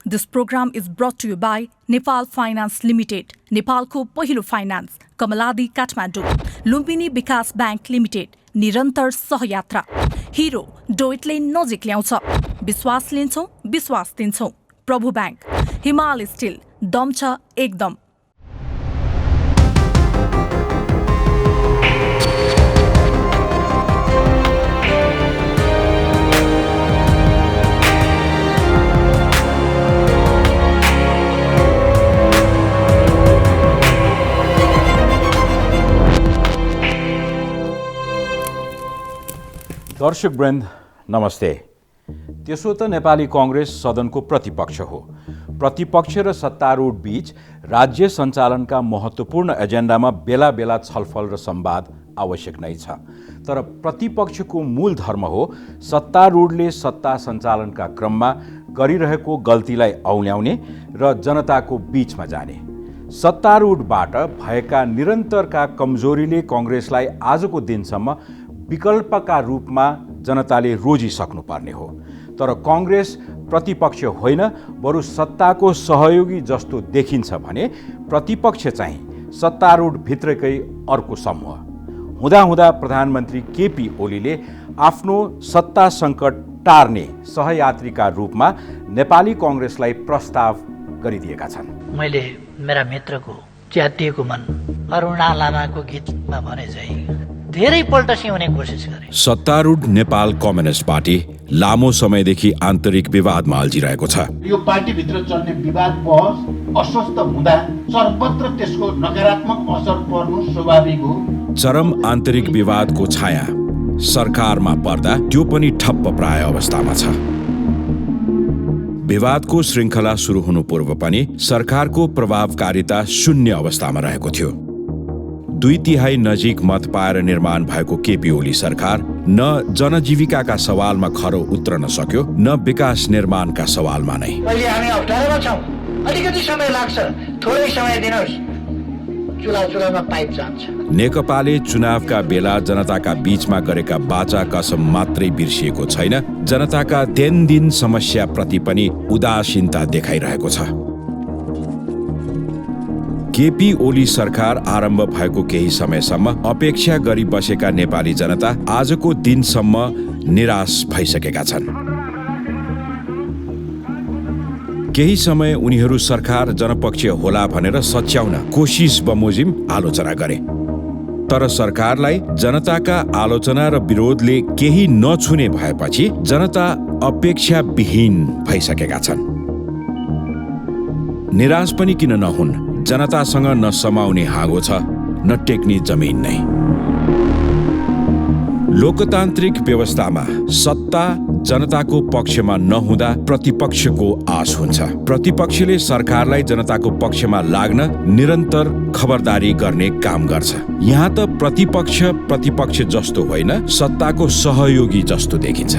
This program is brought to you by Nepal Finance Limited, नेपालको पहिलो finance, Kamaladi Kathmandu, Lumbini विकास bank limited, निरन्तर सहयात्रा, hero, डोइटले नजिक ल्याउँछ, विश्वास लिन्छौँ, विश्वास दिन्छौँ, प्रभु बैंक, हिमाल स्टिल, दम छ एकदम। दर्शकवृन्द नमस्ते। त्यसो त नेपाली कांग्रेस सदनको प्रतिपक्ष हो। प्रतिपक्ष र सत्तारूढ बीच राज्य सञ्चालनका महत्त्वपूर्ण एजेन्डामा बेला बेला छलफल र संवाद आवश्यक नै छ। तर प्रतिपक्षको मूल धर्म हो सत्तारूढले सत्ता सञ्चालनका क्रममा गरिरहेको गल्तीलाई औल्याउने र जनताको बीचमा जाने। सत्तारूढबाट भएका निरन्तरका कमजोरीले कांग्रेसलाई आजको दिनसम्म विकल्पका रूपमा जनताले रोजिसक्नुपर्ने हो। तर कांग्रेस प्रतिपक्ष होइन, बरु सत्ताको सहयोगी जस्तो देखिन्छ भने प्रतिपक्ष चाहिँ सत्तारूढ भित्रकै अर्को समूह। हुँदाहुँदा प्रधानमन्त्री केपी ओलीले आफ्नो सत्ता सङ्कट टार्ने सहयात्रीका रूपमा नेपाली कांग्रेसलाई प्रस्ताव गरिदिएका छन्। मैले मेरा मित्रको च्यातिएको मन अरुणा लामाको गीतमा भने चाहिँ धेरै पल्ट सिउने कोसिस गरे। सत्तारूढ नेपाल कम्युनिस्ट पार्टी लामो समयदेखि आन्तरिक विवादमा अल्झिरहेको छ। यो पार्टीभित्र चल्ने विवाद बहस अस्वस्थ हुँदा सर्वत्र त्यसको नकारात्मक असर पर्नु स्वाभाविक हो। चरम आन्तरिक विवादको छाया सरकारमा पर्दा त्यो पनि ठप्प प्राय अवस्थामा छ। विवादको श्रृङ्खला सुरु हुनु पूर्व पनि सरकारको प्रभावकारिता शून्य अवस्थामा रहेको थियो। 2/3 नजिक मत पाएर निर्माण भएको केपी ओली सरकार न जनजीविकाका सवालमा खरो उत्रन सक्यो, न विकास निर्माणका सवालमा नै। अहिले हामी अप्ठ्यारोमा छौँ, अलिकति समय लाग्छ, थोरै समय दिनुहोस्, चुलामा पाइप जान्छ। नेकपाले चुनावका बेला जनताका बीचमा गरेका बाचा कसम मात्रै बिर्सिएको छैन, जनताका दैनन्दिन समस्याप्रति पनि उदासीनता देखाइरहेको छ। केपी ओली सरकार आरम्भ भएको केही समयसम्म अपेक्षा गरी बसेका नेपाली जनता आजको दिनसम्म निराश भइसकेका छन्। केही समय उनीहरू सरकार जनपक्षीय होला भनेर सच्याउन कोसिस बमोजिम आलोचना गरे। तर सरकारलाई जनताका आलोचना र विरोधले केही नछुने भएपछि जनता अपेक्षाविहीन भइसकेका छन्। निराश पनि किन नहुन्, जनतासँग न समाउने हाँगो छ, न टेक्ने जमिन नै। लोकतान्त्रिक व्यवस्थामा सत्ता जनताको पक्षमा नहुँदा प्रतिपक्षको आश हुन्छ। प्रतिपक्षले सरकारलाई जनताको पक्षमा लाग्न निरन्तर खबरदारी गर्ने काम गर्छ। यहाँ त प्रतिपक्ष जस्तो होइन, सत्ताको सहयोगी जस्तो देखिन्छ।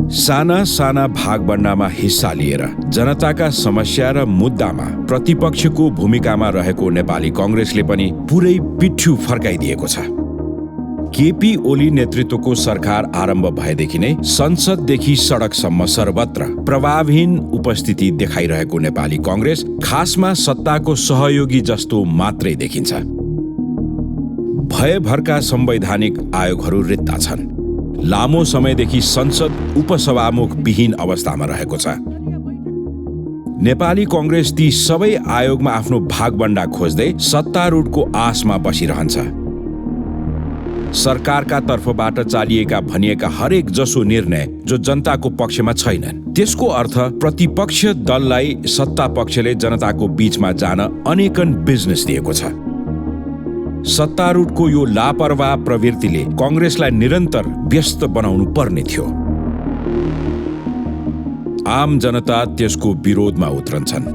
साना साना भागबण्डामा हिस्सा लिएर जनताका समस्या र मुद्दामा प्रतिपक्षको भूमिकामा रहेको नेपाली कांग्रेसले पनि पुरै पिठ्यु फर्काइदिएको छ। केपी ओली नेतृत्वको सरकार आरम्भ भएदेखि नै संसददेखि सडकसम्म सर्वत्र प्रभावहीन उपस्थिति देखाइरहेको नेपाली कांग्रेस खासमा सत्ताको सहयोगी जस्तो मात्रै देखिन्छ। भयभरका संवैधानिक आयोगहरू रित्ता छन्। लामो समयदेखि संसद उपसभामुख विहीन अवस्थामा रहेको छ। नेपाली कांग्रेस ती सबै आयोगमा आफ्नो भागबण्डा खोज्दै सत्तारूढको आशमा बसिरहन्छ। सरकारका तर्फबाट चालिएका भनिएका हरेक जसो निर्णय जो जनताको पक्षमा छैनन्, त्यसको अर्थ प्रतिपक्ष दललाई सत्ता पक्षले जनताको बीचमा जान अनेकन बिजनेस दिएको छ। सत्तारूढको यो लापरवाह प्रवृत्तिले कांग्रेसलाई निरन्तर व्यस्त बनाउनु पर्ने थियो। आम जनता त्यसको विरोधमा उत्रन्छन्।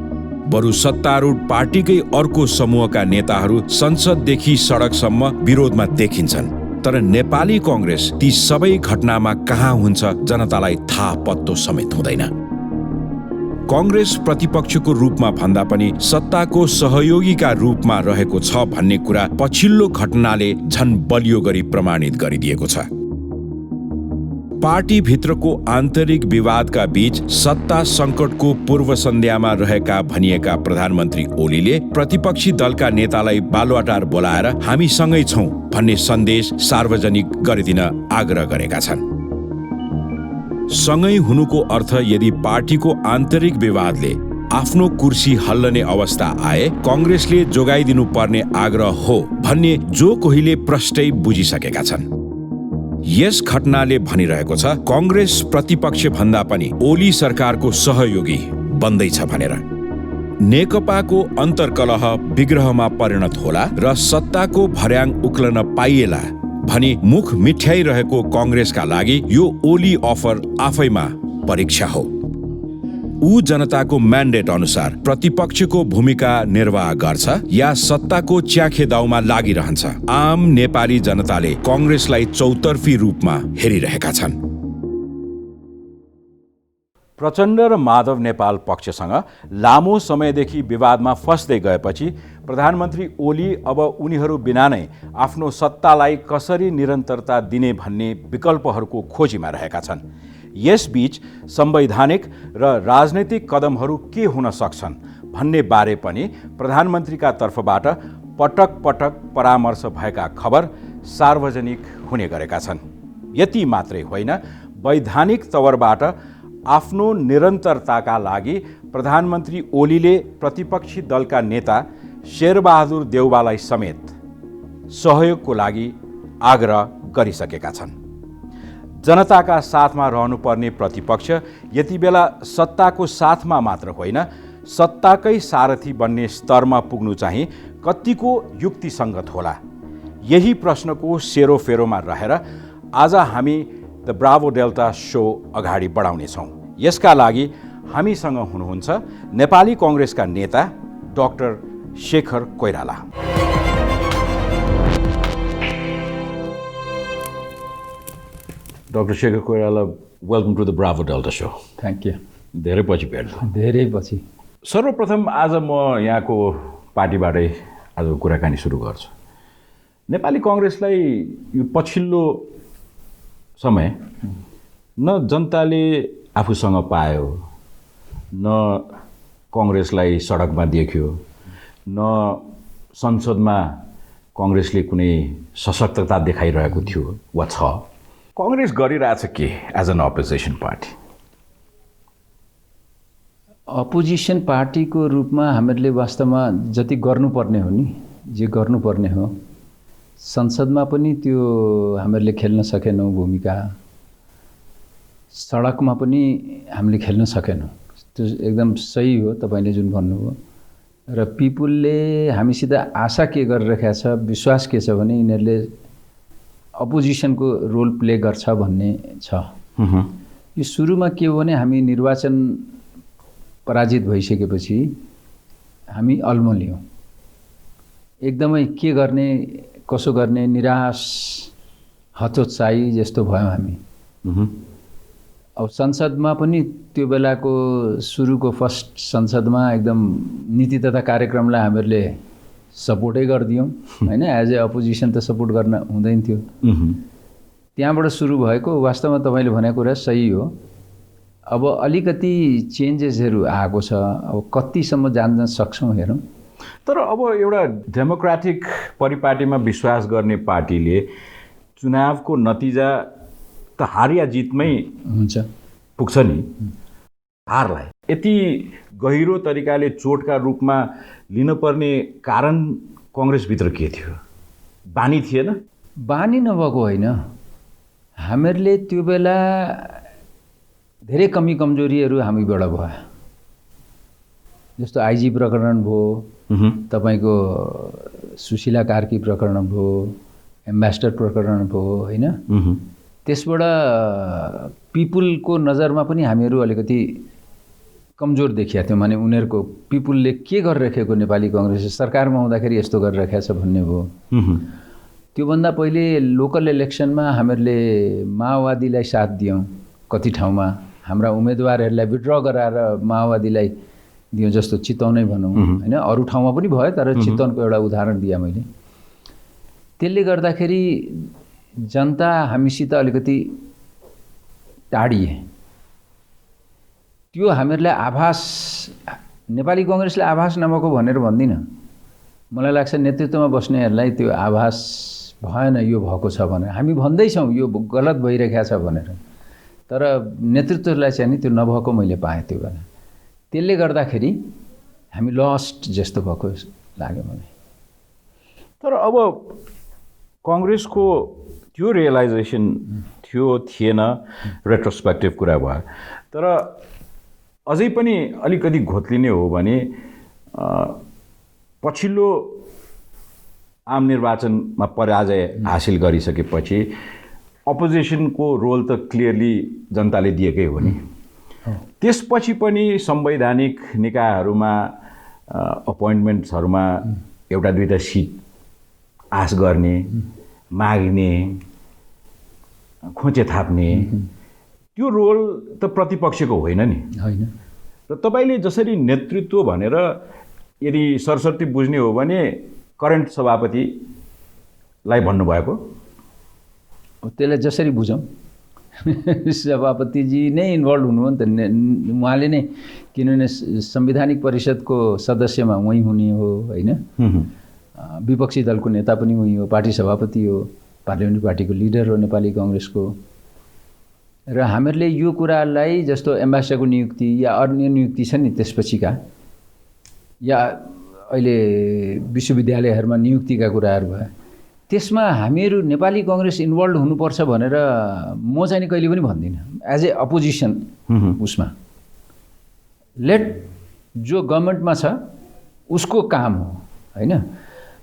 बरु सत्तारूढ पार्टीकै अर्को समूहका नेताहरू संसददेखि सडकसम्म विरोधमा देखिन्छन्। तर नेपाली कांग्रेस ती सबै घटनामा कहाँ हुन्छ जनतालाई थाहा पत्तो समेत हुँदैन। कांग्रेस प्रतिपक्षको रूपमा भन्दा पनि सत्ताको सहयोगीका रूपमा रहेको छ भन्ने कुरा पछिल्लो घटनाले झन बलियो गरी प्रमाणित गरिदिएको छ। पार्टीभित्रको आन्तरिक विवादका बीच सत्ता सङ्कटको पूर्व सन्ध्यामा रहेका भनिएका प्रधानमन्त्री ओलीले प्रतिपक्षी दलका नेतालाई बालुवाटार बोलाएर हामीसँगै छौं भन्ने सन्देश सार्वजनिक गरिदिन आग्रह गरेका छन्। सँगै हुनुको अर्थ यदि पार्टीको आन्तरिक विवादले आफ्नो कुर्सी हल्लने अवस्था आए कांग्रेसले जोगाइदिनु पर्ने आग्रह हो भन्ने जो कोहीले प्रष्टै बुझिसकेका छन्। यस घटनाले भनिरहेको छ कांग्रेस प्रतिपक्ष भन्दा पनि ओली सरकारको सहयोगी बन्दैछ भनेर। नेकपाको अन्तर्कलह विग्रहमा परिणत होला र सत्ताको भर्याङ उक्लन पाइएला भनी मुख मिठ्याइरहेको कांग्रेसका लागि यो ओली अफर आफैमा परीक्षा हो। ऊ जनताको म्यान्डेट अनुसार प्रतिपक्षको भूमिका निर्वाह गर्छ या सत्ताको च्याखे दाउमा लागिरहन्छ। आम नेपाली जनताले कांग्रेसलाई चौतर्फी रूपमा हेरिरहेका छन्। प्रचण्ड र माधव नेपाल पक्षसँग लामो समयदेखि विवादमा फस्दै गएपछि प्रधानमन्त्री ओली अब उनीहरू बिना नै आफ्नो सत्तालाई कसरी निरन्तरता दिने भन्ने विकल्पहरूको खोजीमा रहेका छन्। यसबीच संवैधानिक र राजनैतिक कदमहरू के हुन सक्छन् भन्ने बारे पनि प्रधानमन्त्रीका तर्फबाट पटक पटक परामर्श भएका खबर सार्वजनिक हुने गरेका छन्। यति मात्रै होइन, वैधानिक तवरबाट आफ्नो निरन्तरताका लागि प्रधानमन्त्री ओलीले प्रतिपक्षी दलका नेता शेरबहादुर देउवालाई समेत सहयोगको लागि आग्रह गरिसकेका छन्। जनताका साथमा रहनुपर्ने प्रतिपक्ष यति बेला सत्ताको साथमा मात्र होइन, सत्ताकै सारथी बन्ने स्तरमा पुग्नु चाहिँ कतिको युक्तिसङ्गत होला? यही प्रश्नको सेरोफेरोमा रहेर आज हामी द ब्राभो डेल्टा शो अगाडि बढाउनेछौँ। यसका लागि हामीसँग हुनुहुन्छ नेपाली कांग्रेसका नेता doctor Shekhar Koirala. Doctor Shekhar Koirala, welcome to the Bravo Delta show. Thank you. धेरै पछि भेट्नु। धेरै पछि। सर्वप्रथम आज म यहाँको पार्टीबाटै आज कुराकानी सुरु गर्छु। नेपाली कांग्रेसलाई यो पछिल्लो समय न जनताले आफूसँग पायो, न कांग्रेसलाई सडकमा देख्यो, न संसदमा कांग्रेसले कुनै सशक्तता देखाइरहेको थियो वा छ। कांग्रेस गरिरहेछ के as an opposition party? Opposition पार्टीको रूपमा हामीहरूले वास्तवमा जति गर्नुपर्ने हो नि, जे गर्नुपर्ने हो, संसदमा पनि त्यो हामीहरूले खेल्न सकेनौँ भूमिका, सडकमा पनि हामीले खेल्न सकेनौँ। त्यो एकदम सही हो तपाईँले जुन भन्नुभयो। र पिपुलले हामीसित आशा के गरिरहेको छ, विश्वास के छ भने यिनीहरूले अपोजिसनको रोल प्ले गर्छ भन्ने छ। यो सुरुमा के हो भने हामी निर्वाचन पराजित भइसकेपछि हामी अल्मलियौँ। एकदमै के गर्ने कसो गर्ने निराश हतोत्साही जस्तो भयौँ हामी। अब संसदमा पनि त्यो बेलाको सुरुको फर्स्ट संसदमा एकदम नीति तथा कार्यक्रमलाई हामीहरूले सपोर्टै गरिदियौँ होइन। एज ए अपोजिसन त सपोर्ट गर्न हुँदैन थियो। त्यहाँबाट सुरु भएको वास्तवमा तपाईँले भनेको कुरा सही हो। अब अलिकति चेन्जेसहरू आएको छ। अब कतिसम्म जान्न सक्छौँ हेरौँ। तर अब एउटा डेमोक्रेटिक परिपाटीमा विश्वास गर्ने पार्टीले चुनावको नतिजा त हार या जितमै हुन्छ पुग्छ नि। हारलाई यति गहिरो तरिकाले चोटका रूपमा लिनुपर्ने कारण कांग्रेसभित्र के थियो? बानी थिएन? बानी नभएको होइन। हामीहरूले त्यो बेला धेरै कमी कमजोरीहरू हामीबाट भयो। जस्तो आइजी प्रकरण भयो, तपाईँको सुशीला कार्की प्रकरण भयो, एम्बेसडर प्रकरण भयो होइन। त्यसबाट पिपुलको नजरमा पनि हामीहरू अलिकति कमजोर देखिया थियौँ। माने उनीहरूको पिपुलले के गरिराखेको नेपाली कांग्रेस सरकारमा हुँदाखेरि यस्तो गरिराखेको छ भन्ने भयो। त्योभन्दा पहिले लोकल इलेक्सनमा हामीहरूले माओवादीलाई साथ दियौँ। कति ठाउँमा हाम्रा उम्मेदवारहरूलाई विड्र गराएर माओवादीलाई दियौँ, जस्तो चितवनै भनौँ होइन। अरू ठाउँमा पनि भयो, तर चितवनको एउटा उदाहरण दिएँ मैले। त्यसले गर्दाखेरि जनता हामीसित अलिकति टाढिए। त्यो हामीहरूलाई आभास, नेपाली कङ्ग्रेसले आभास नभएको भनेर भन्दिनँ, मलाई लाग्छ नेतृत्वमा बस्नेहरूलाई त्यो आभास भएन यो भएको छ भनेर। हामी भन्दैछौँ यो गलत भइरहेको छ भनेर, तर नेतृत्वलाई चाहिँ नि त्यो नभएको मैले पाएँ त्यो बेला। त्यसले गर्दाखेरि हामी लस्ट जस्तो भएको लाग्यो मलाई। तर अब कङ्ग्रेसको त्यो रियलाइजेसन थियो थिएन, रेट्रोस्पेक्टिभ कुरा भयो, तर अझै पनि अलिकति घोत्लिने हो भने पछिल्लो आम निर्वाचनमा पराजय हासिल गरिसकेपछि अपोजिसनको रोल त क्लियरली जनताले दिएकै हो नि। त्यसपछि पनि संवैधानिक निकायहरूमा अपोइन्टमेन्ट्सहरूमा एउटा दुईटा सिट आश गर्ने, माग्ने, खोचे थाप्ने, त्यो रोल त प्रतिपक्षको होइन नि। होइन। र तपाईँले जसरी नेतृत्व भनेर यदि सरस्वती बुझ्ने हो भने करेन्ट सभापतिलाई भन्नुभएको, त्यसलाई जसरी बुझौँ सभापतिजी नै इन्भल्भ हुनु हो नि त। उहाँले नै, किनभने संवैधानिक परिषदको सदस्यमा उहीँ हुने हो होइन, विपक्षी दलको नेता पनि उहीँ हो, पार्टी सभापति हो, पार्लियामेन्ट्री पार्टीको लिडर हो नेपाली कङ्ग्रेसको। र हामीहरूले यो कुरालाई जस्तो एम्बेसडरको नियुक्ति या अन्य नियुक्ति छ नि त्यसपछिका, या अहिले विश्वविद्यालयहरूमा नियुक्तिका कुराहरू भए, त्यसमा हामीहरू नेपाली कङ्ग्रेस इन्भल्भ हुनुपर्छ भनेर म चाहिँ कहिले पनि भन्दिनँ। एज ए अपोजिसन उसमा लेट जो गभर्मेन्टमा छ उसको काम हो होइन।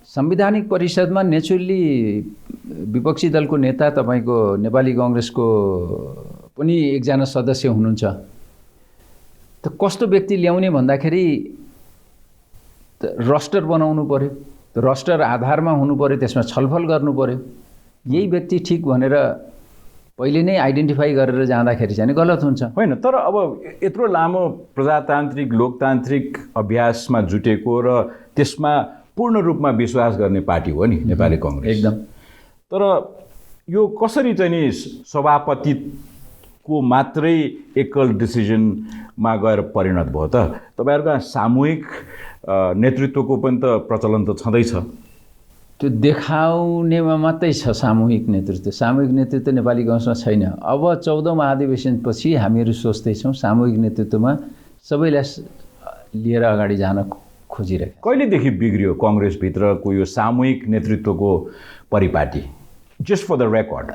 संवैधानिक परिषदमा नेचुरली विपक्षी दलको नेता तपाईँको नेपाली कङ्ग्रेसको पनि एकजना सदस्य हुनुहुन्छ। त कस्तो व्यक्ति ल्याउने भन्दाखेरि रस्टर बनाउनु पर्यो, रस्टर आधारमा हुनु पर्यो, त्यसमा छलफल गर्नु पर्यो। यही व्यक्ति ठिक भनेर पहिले नै आइडेन्टिफाई गरेर जाँदाखेरि चाहिँ गलत हुन्छ होइन। तर अब यत्रो लामो प्रजातान्त्रिक लोकतान्त्रिक अभ्यासमा जुटेको र त्यसमा पूर्ण रूपमा विश्वास गर्ने पार्टी हो नि नेपाली कङ्ग्रेस एकदम। तर यो कसरी चाहिँ नि सभापतिको मात्रै एकल डिसिजनमा गएर परिणत भयो त? तपाईँहरूका सामूहिक नेतृत्वको पनि त प्रचलन त छँदैछ। त्यो देखाउनेमा मात्रै छ सामूहिक नेतृत्व। सामूहिक नेतृत्व नेपाली कङ्ग्रेसमा छैन। अब 14औं महाधिवेशनपछि हामीहरू सोच्दैछौँ सामूहिक नेतृत्वमा सबैलाई लिएर अगाडि जान खोजिरहेको। कहिलेदेखि बिग्रियो कङ्ग्रेसभित्रको यो सामूहिक नेतृत्वको परिपाटी? जस्ट फर द रेकर्ड,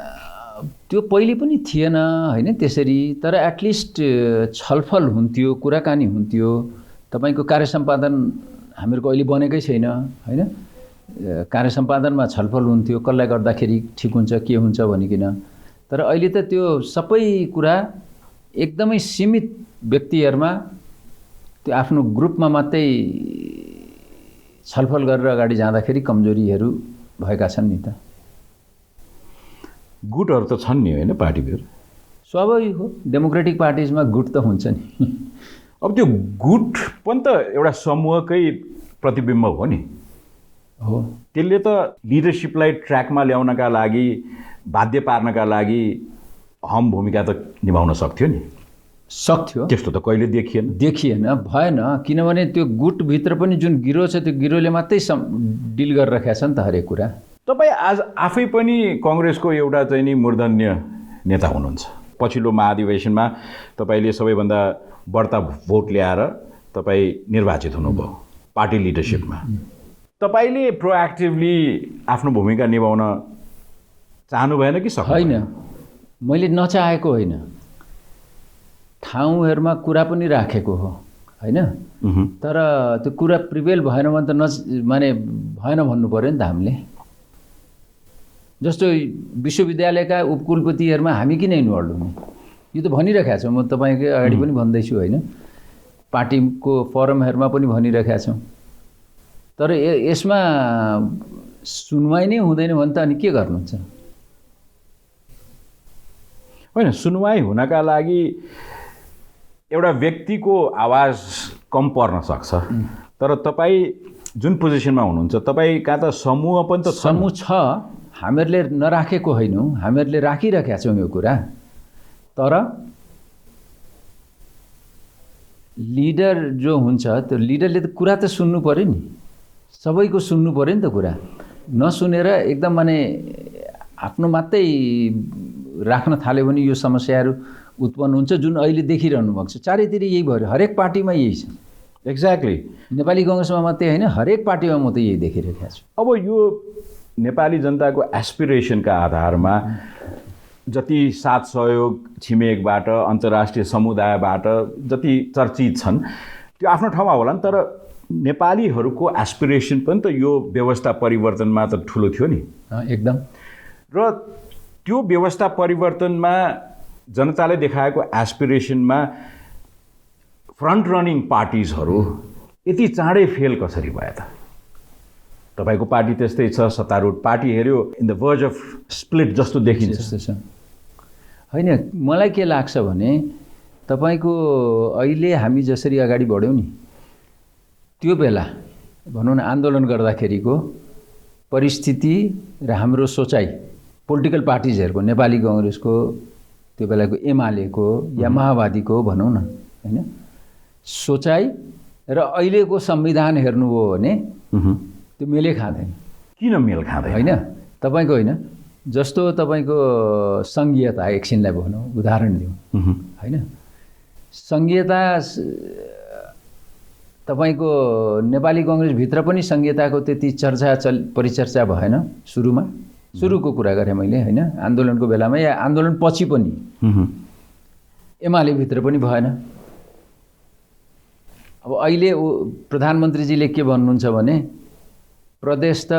त्यो पहिले पनि थिएन होइन त्यसरी, तर एटलिस्ट छलफल हुन्थ्यो, कुराकानी हुन्थ्यो। तपाईँको कार्य सम्पादन हामीहरूको अहिले बनेकै छैन होइन। कार्य सम्पादनमा छलफल हुन्थ्यो, कसलाई गर्दाखेरि ठिक हुन्छ के हुन्छ भनिकन। तर अहिले त त्यो सबै कुरा एकदमै सीमित व्यक्तिहरूमा, त्यो आफ्नो ग्रुपमा मात्रै छलफल गरेर अगाडि जाँदाखेरि कमजोरीहरू भएका छन् नि त। गुटहरू त छन् नि होइन पार्टीभित्र? स्वाभाविक हो, डेमोक्रेटिक पार्टिजमा गुट त हुन्छ नि। अब त्यो गुट पनि त एउटा समूहकै प्रतिबिम्ब हो नि। हो, त्यसले त लिडरसिपलाई ट्र्याकमा ल्याउनका लागि, बाध्य पार्नका लागि अहम भूमिका त निभाउन सक्थ्यो नि। सक्थ्यो। त्यस्तो त कहिले देखिएन भएन। किनभने त्यो गुटभित्र पनि जुन गिरोह छ त्यो गिरोहले मात्रै डिल गरिराखेको छ नि त हरेक कुरा। तपाईँ आज आफै पनि कङ्ग्रेसको एउटा चाहिँ नि मूर्धन्य नेता हुनुहुन्छ। पछिल्लो महाधिवेशनमा तपाईँले सबैभन्दा बढ्ता भोट ल्याएर तपाईँ निर्वाचित हुनुभयो पार्टी लिडरसिपमा। तपाईँले प्रोएक्टिभली आफ्नो भूमिका निभाउन चाहनु भएन कि होइन? मैले नचाहेको होइन, ठाउँहरूमा कुरा पनि राखेको हो होइन। तर त्यो कुरा प्रिभेल भएन भने त माने भएन भन्नु पऱ्यो नि त हामीले। जस्तो विश्वविद्यालयका उपकुलपतिहरूमा हामी किन इन्भल्भ हुनु, यो त भनिरहेको छौँ। म तपाईँकै अगाडि पनि भन्दैछु होइन, पार्टीको फोरमहरूमा पनि भनिरहेका छौँ। तर यसमा सुनवाई नै हुँदैन भने त अनि के गर्नुहुन्छ? होइन, सुनवाई हुनका लागि एउटा व्यक्तिको आवाज कम पर्न सक्छ। तर तपाईँ जुन पोजिसनमा हुनुहुन्छ, तपाईँ कहाँ त समूह पनि त समूह छ। हामीहरूले नराखेको होइनौँ, हामीहरूले राखिरहेका छौँ यो कुरा। तर लिडर जो हुन्छ त्यो लिडरले त कुरा त सुन्नु पर्यो नि, सबैको सुन्नु पर्यो नि त कुरा। नसुनेर एकदम माने आफ्नो मात्रै राख्न थाल्यो भने यो समस्याहरू उत्पन्न हुन्छ, जुन अहिले देखिरहनु भएको छ। चारैतिर यही भयो, हरेक पार्टीमा यही छ। एक्ज्याक्टली। नेपाली कांग्रेसमा मात्रै होइन, हरेक पार्टीमा म त यही देखिरहेको छु। अब यो नेपाली जनताको एस्पिरेसनका आधारमा जति साथ सहयोग छिमेकबाट, अन्तर्राष्ट्रिय समुदायबाट जति चर्चित छन् त्यो आफ्नो ठाउँमा होला नि, तर नेपालीहरूको एस्पिरेसन पनि त यो व्यवस्था परिवर्तनमा त ठुलो थियो नि। एकदम। र त्यो व्यवस्था परिवर्तनमा जनताले देखाएको एस्पिरेसनमा फ्रन्ट रनिङ पार्टिजहरू यति चाँडै फेल कसरी भयो त? तपाईको पार्टी त्यस्तै छ, सत्तारूढ पार्टी हेऱ्यो इन द वर्ज अफ स्प्लिट जस्तो देखिन्छ। होइन, मलाई के लाग्छ भने तपाईको अहिले हामी जसरी अगाडि बढ्यौँ नि, त्यो बेला भनौँ न आन्दोलन गर्दाखेरिको परिस्थिति र हाम्रो सोचाइ, पोलिटिकल पार्टिजहरूको, नेपाली कांग्रेसको, त्यो बेलाको एमालेको या माओवादीको भनौँ न, होइन, सोचाइ र अहिलेको संविधान हेर्नुभयो भने त्यो मेलै खाँदैन। किन मेल खाँदैन? होइन, तपाईँको होइन, जस्तो तपाईँको सङ्घीयता, एकछिनलाई भनौँ, उदाहरण दिउँ, होइन, सङ्घीयता तपाईँको नेपाली कांग्रेसभित्र पनि सङ्घीयताको त्यति परिचर्चा भएन सुरुको कुरा गरेँ मैले, होइन, आन्दोलनको बेलामा या आन्दोलन पछि पनि एमाले भित्र पनि भएन। अब अहिले प्रधानमन्त्रीजीले के भन्नुहुन्छ भने प्रदेश त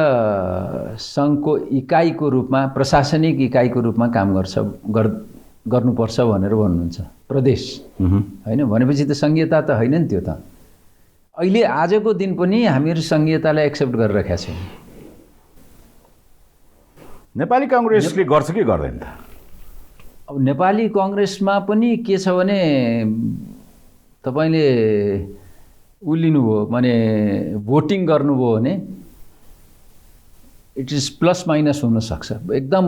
सङ्घको इकाइको रूपमा, प्रशासनिक इकाइको रूपमा काम गर्नुपर्छ भनेर भन्नुहुन्छ प्रदेश, होइन, भनेपछि त सङ्घीयता त होइन नि त्यो त। अहिले आजको दिन पनि हामीहरू सङ्घीयतालाई एक्सेप्ट गरिरहेका छौँ। नेपाली कांग्रेसले गर्छ कि गर्दैन त? अब नेपाली कांग्रेसमा पनि के छ भने तपाईले लिनुभयो भने भोटिङ गर्नुभयो भने इट इज प्लस माइनस हुन सक्छ, एकदम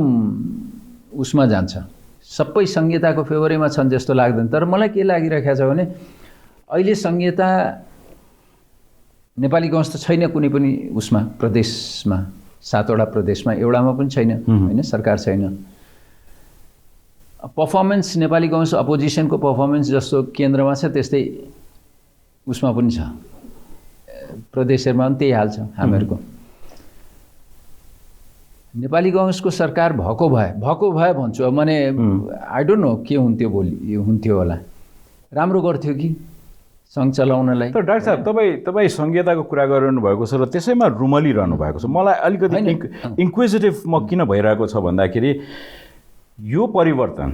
उसमा जान्छ, सबै संहिताको फेभरमा छन् जस्तो लाग्दैन। तर मलाई के लागिरहेको छ भने अहिले संहिता नेपाली कांग्रेस त छैन कुनै पनि उसमा, प्रदेशमा 7 वटा प्रदेशमा एउटामा पनि छैन, हैन, सरकार छैन। पर्फर्मेन्स नेपाली कांग्रेस अपोजिसनको पर्फर्मेन्स जस्तो केन्द्रमा छ त्यस्तै उसमा पनि छ, प्रदेशहरुमा पनि त्यही हाल छ हामीहरुको। नेपाली कांग्रेसको सरकार भएको भए भन्छु, अब माने आई डोन्ट नो के हुन्थ्यो होला, राम्रो गर्थ्यो कि संघ चलाउनलाई। तर डाक्टर साहब तपाई संहिताको कुरा गरिरहनु भएको छ र त्यसैमा रुमलिरहनु भएको छ। मलाई अलिकति इन्क्विजिटिभ म किन भइरहेको छ भन्दाखेरि यो परिवर्तन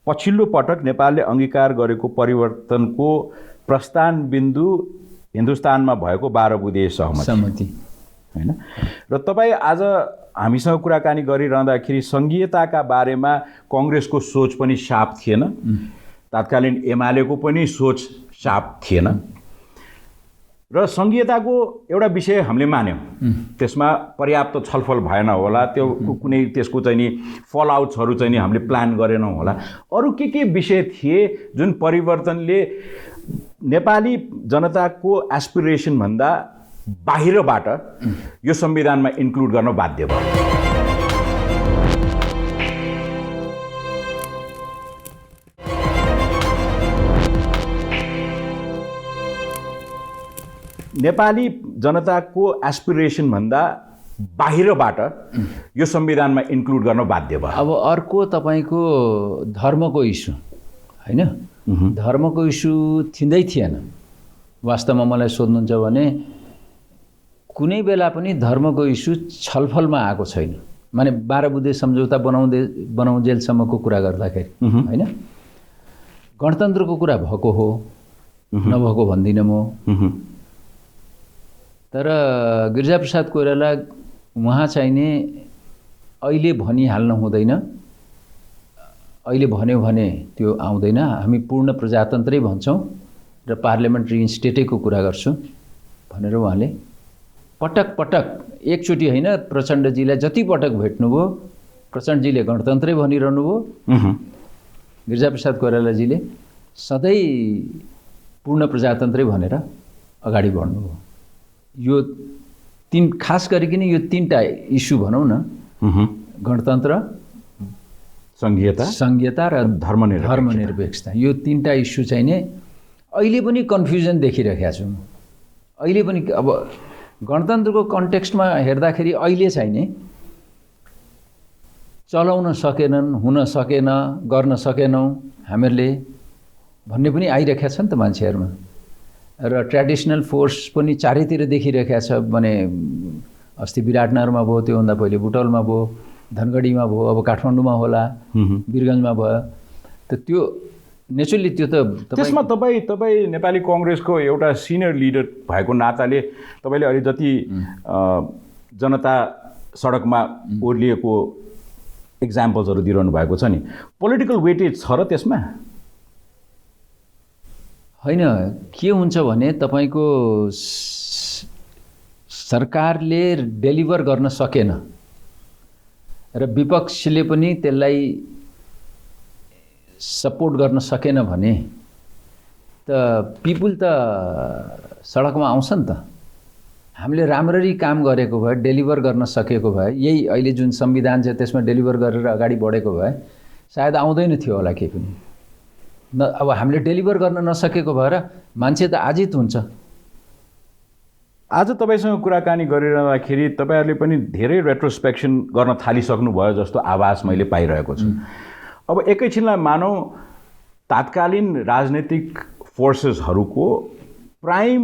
पछिल्लो पटक नेपालले अंगीकार गरेको परिवर्तनको प्रस्थान बिन्दु हिन्दुस्तानमा भएको 12 बुँदे सहमति हैन, र तपाई आज हामीसँग कुराकानी गरिरहँदाखेरि संघीयताका बारेमा कांग्रेसको सोच पनि साफ थिएन, तत्कालीन एमालेको पनि सोच साफ थिएन, र संघीयताको एउटा विषय हामीले मान्यौं, त्यसमा पर्याप्त छलफल भएन होला, त्यो कुनै त्यसको चाहिँ नि फलआउट्सहरु चाहिँ नि हामीले प्लान गरेनौं होला। अरु के विषय थिए जुन परिवर्तनले नेपाली जनताको एस्पिरेसन भन्दा बाहिरबाट यो संविधानमा इन्क्लुड गर्न बाध्य भयो? नेपाली जनताको एस्पिरेसन भन्दा बाहिरबाट यो संविधानमा इन्क्लुड गर्न बाध्य भयो। अब अर्को तपाईको धर्मको इस्यु हैन, धर्मको इस्यु थिँदै थिएन। वास्तवमा मलाई सोध्नुहुन्छ भने कुनै बेला पनि धर्मको इस्यु छलफलमा आएको छैन। माने 12 बुँदे सम्झौता बनाउन्जेलसम्मको कुरा गर्दाखेरि हैन, गणतन्त्रको कुरा भएको हो, नभएको भन्दिनँ म। तर गिरिजाप्रसाद कोइराला उहाँ चाहिने अहिले भनिहाल्नु हुँदैन, अहिले भन्यो भने त्यो आउँदैन, हामी पूर्ण प्रजातन्त्रै भन्छौं र पार्लियामेन्ट्री इन्स्टेटैको कुरा गर्छु भनेर उहाँले पटक पटक एकचोटी हैन प्रचण्डजीलाई जति पटक भेट्नुभयो, प्रचण्डजीले गणतन्त्रै भनिरहनु भयो, गिरिजाप्रसाद कोइरालाजीले सधैँ पूर्ण प्रजातन्त्रै भनेर अगाडि बढ्नुभयो। यो खास गरिकन यो 3टा इस्यु भनौँ न, गणतन्त्र, संघीयता र धर्मनिरपेक्षता, यो 3टा इस्यु चाहिँ नै अहिले पनि कन्फ्युजन देखिरहेका छु। अहिले पनि अब गणतन्त्रको कन्टेक्स्टमा हेर्दाखेरि अहिले चाहिँ नि चलाउन सकेनन्, हुन सकेन, गर्न सकेनौँ हामीहरूले भन्ने पनि आइरहेको छ नि त मान्छेहरूमा। र ट्रेडिसनल फोर्स पनि चारैतिर देखिरहेको छ। भने अस्ति विराटनगरमा भयो, त्योभन्दा पहिले बुटवलमा भयो, धनगढीमा भयो, अब काठमाडौँमा होला, वीरगन्जमा भयो। त त्यो नेचुरली त्यो त त्यसमा तपाईँ नेपाली कङ्ग्रेसको एउटा सिनियर लिडर भएको नाताले तपाईँले अहिले जति जनता सडकमा ओर्लिएको एक्जाम्पल्सहरू दिइरहनु भएको छ नि, पोलिटिकल वेटेज छ र त्यसमा? होइन, के हुन्छ भने तपाईँको सरकारले डेलिभर गर्न सकेन र विपक्षले पनि त्यसलाई सपोर्ट गर्न सकेन भने त पिपुल त सडकमा आउँछ नि त। हामीले राम्ररी काम गरेको भए, डेलिभर गर्न सकेको भए, यही अहिले जुन संविधान छ त्यसमा डेलिभर गरेर अगाडि बढेको भए सायद आउँदैन थियो होला केही पनि। अब हामीले डेलिभर गर्न नसकेको भएर मान्छे त आजित हुन्छ। आज तपाईँसँग कुराकानी गरिरहँदाखेरि तपाईँहरूले पनि धेरै रेट्रोस्पेक्सन गर्न थालिसक्नु भयो जस्तो आभास मैले पाइरहेको छु। अब एकैछिनलाई मानौँ तात्कालीन राजनीतिक फोर्सेसहरूको प्राइम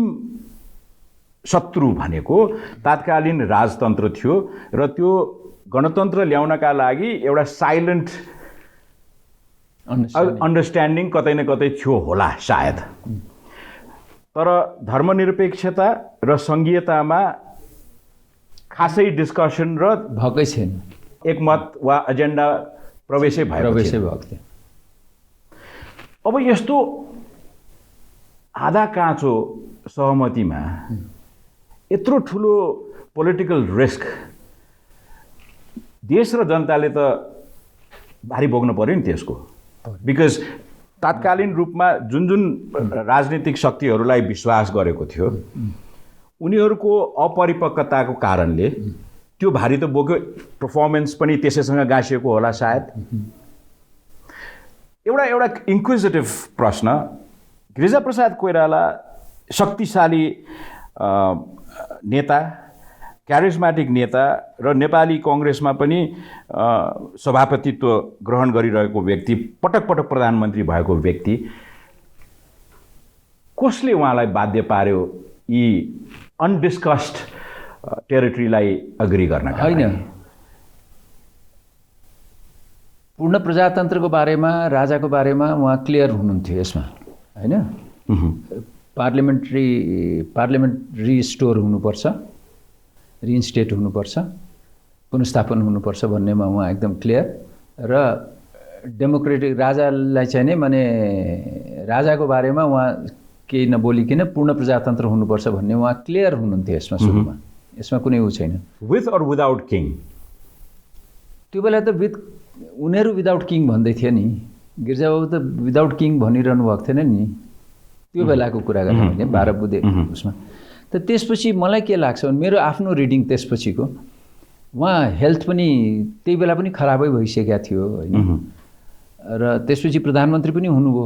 शत्रु भनेको तात्कालीन राजतन्त्र थियो र त्यो गणतन्त्र ल्याउनका लागि एउटा साइलेन्ट अन्डरस्ट्यान्डिङ कतै न कतै थियो होला सायद। तर धर्मनिरपेक्षता र संघीयतामा खासै डिस्कसन र भएकै छैन, एकमत वा एजेन्डा प्रवेशै भएको थियो। अब यस्तो आधा काँचो सहमतिमा यत्रो ठुलो पोलिटिकल रिस्क देश र जनताले त भारी भोग्नु पर्यो नि त्यसको। बिकज तात्कालीन रूपमा जुन राजनीतिक शक्तिहरूलाई विश्वास गरेको थियो उनीहरूको अपरिपक्वताको कारणले त्यो भारी त बोक्यो। पर्फर्मेन्स पनि त्यसैसँग गाँसिएको होला सायद। एउटा इन्क्विजिटिभ प्रश्न, गिरिजाप्रसाद कोइराला शक्तिशाली नेता, क्यारिजमेटिक नेता र नेपाली कङ्ग्रेसमा पनि सभापतित्व ग्रहण गरिरहेको व्यक्ति, पटक पटक प्रधानमन्त्री भएको व्यक्ति, कसले उहाँलाई बाध्य पार्यो यी अनडिस्कस्ड टेरिटरीलाई अग्री गर्न? होइन, पूर्ण प्रजातन्त्रको बारेमा, राजाको बारेमा उहाँ क्लियर हुनुहुन्थ्यो यसमा, होइन? पार्लियामेन्ट्री स्टोर हुनुपर्छ, रिइन्स्टेट हुनुपर्छ, पुनर्स्थापन हुनुपर्छ भन्नेमा उहाँ एकदम क्लियर। र डेमोक्रेटिक राजालाई चाहिँ नै माने राजाको बारेमा उहाँ केही नबोलिकन पूर्ण प्रजातन्त्र हुनुपर्छ भन्ने उहाँ क्लियर हुनुहुन्थ्यो यसमा सुरुमा। यसमा कुनै उ छैन। With or without king? त्यो बेला त उनीहरू विदाउट किङ भन्दै थियो नि। गिरिजाबाबु त विदाउट किङ भनिरहनु भएको थिएन नि त्यो बेलाको कुरा गर्ने मैले 12 बुधे उसमा। त त्यसपछि मलाई के लाग्छ भने मेरो आफ्नो रिडिङ त्यसपछिको, उहाँ हेल्थ पनि त्यही बेला पनि खराबै भइसकेको थियो होइन। र त्यसपछि प्रधानमन्त्री पनि हुनुभयो,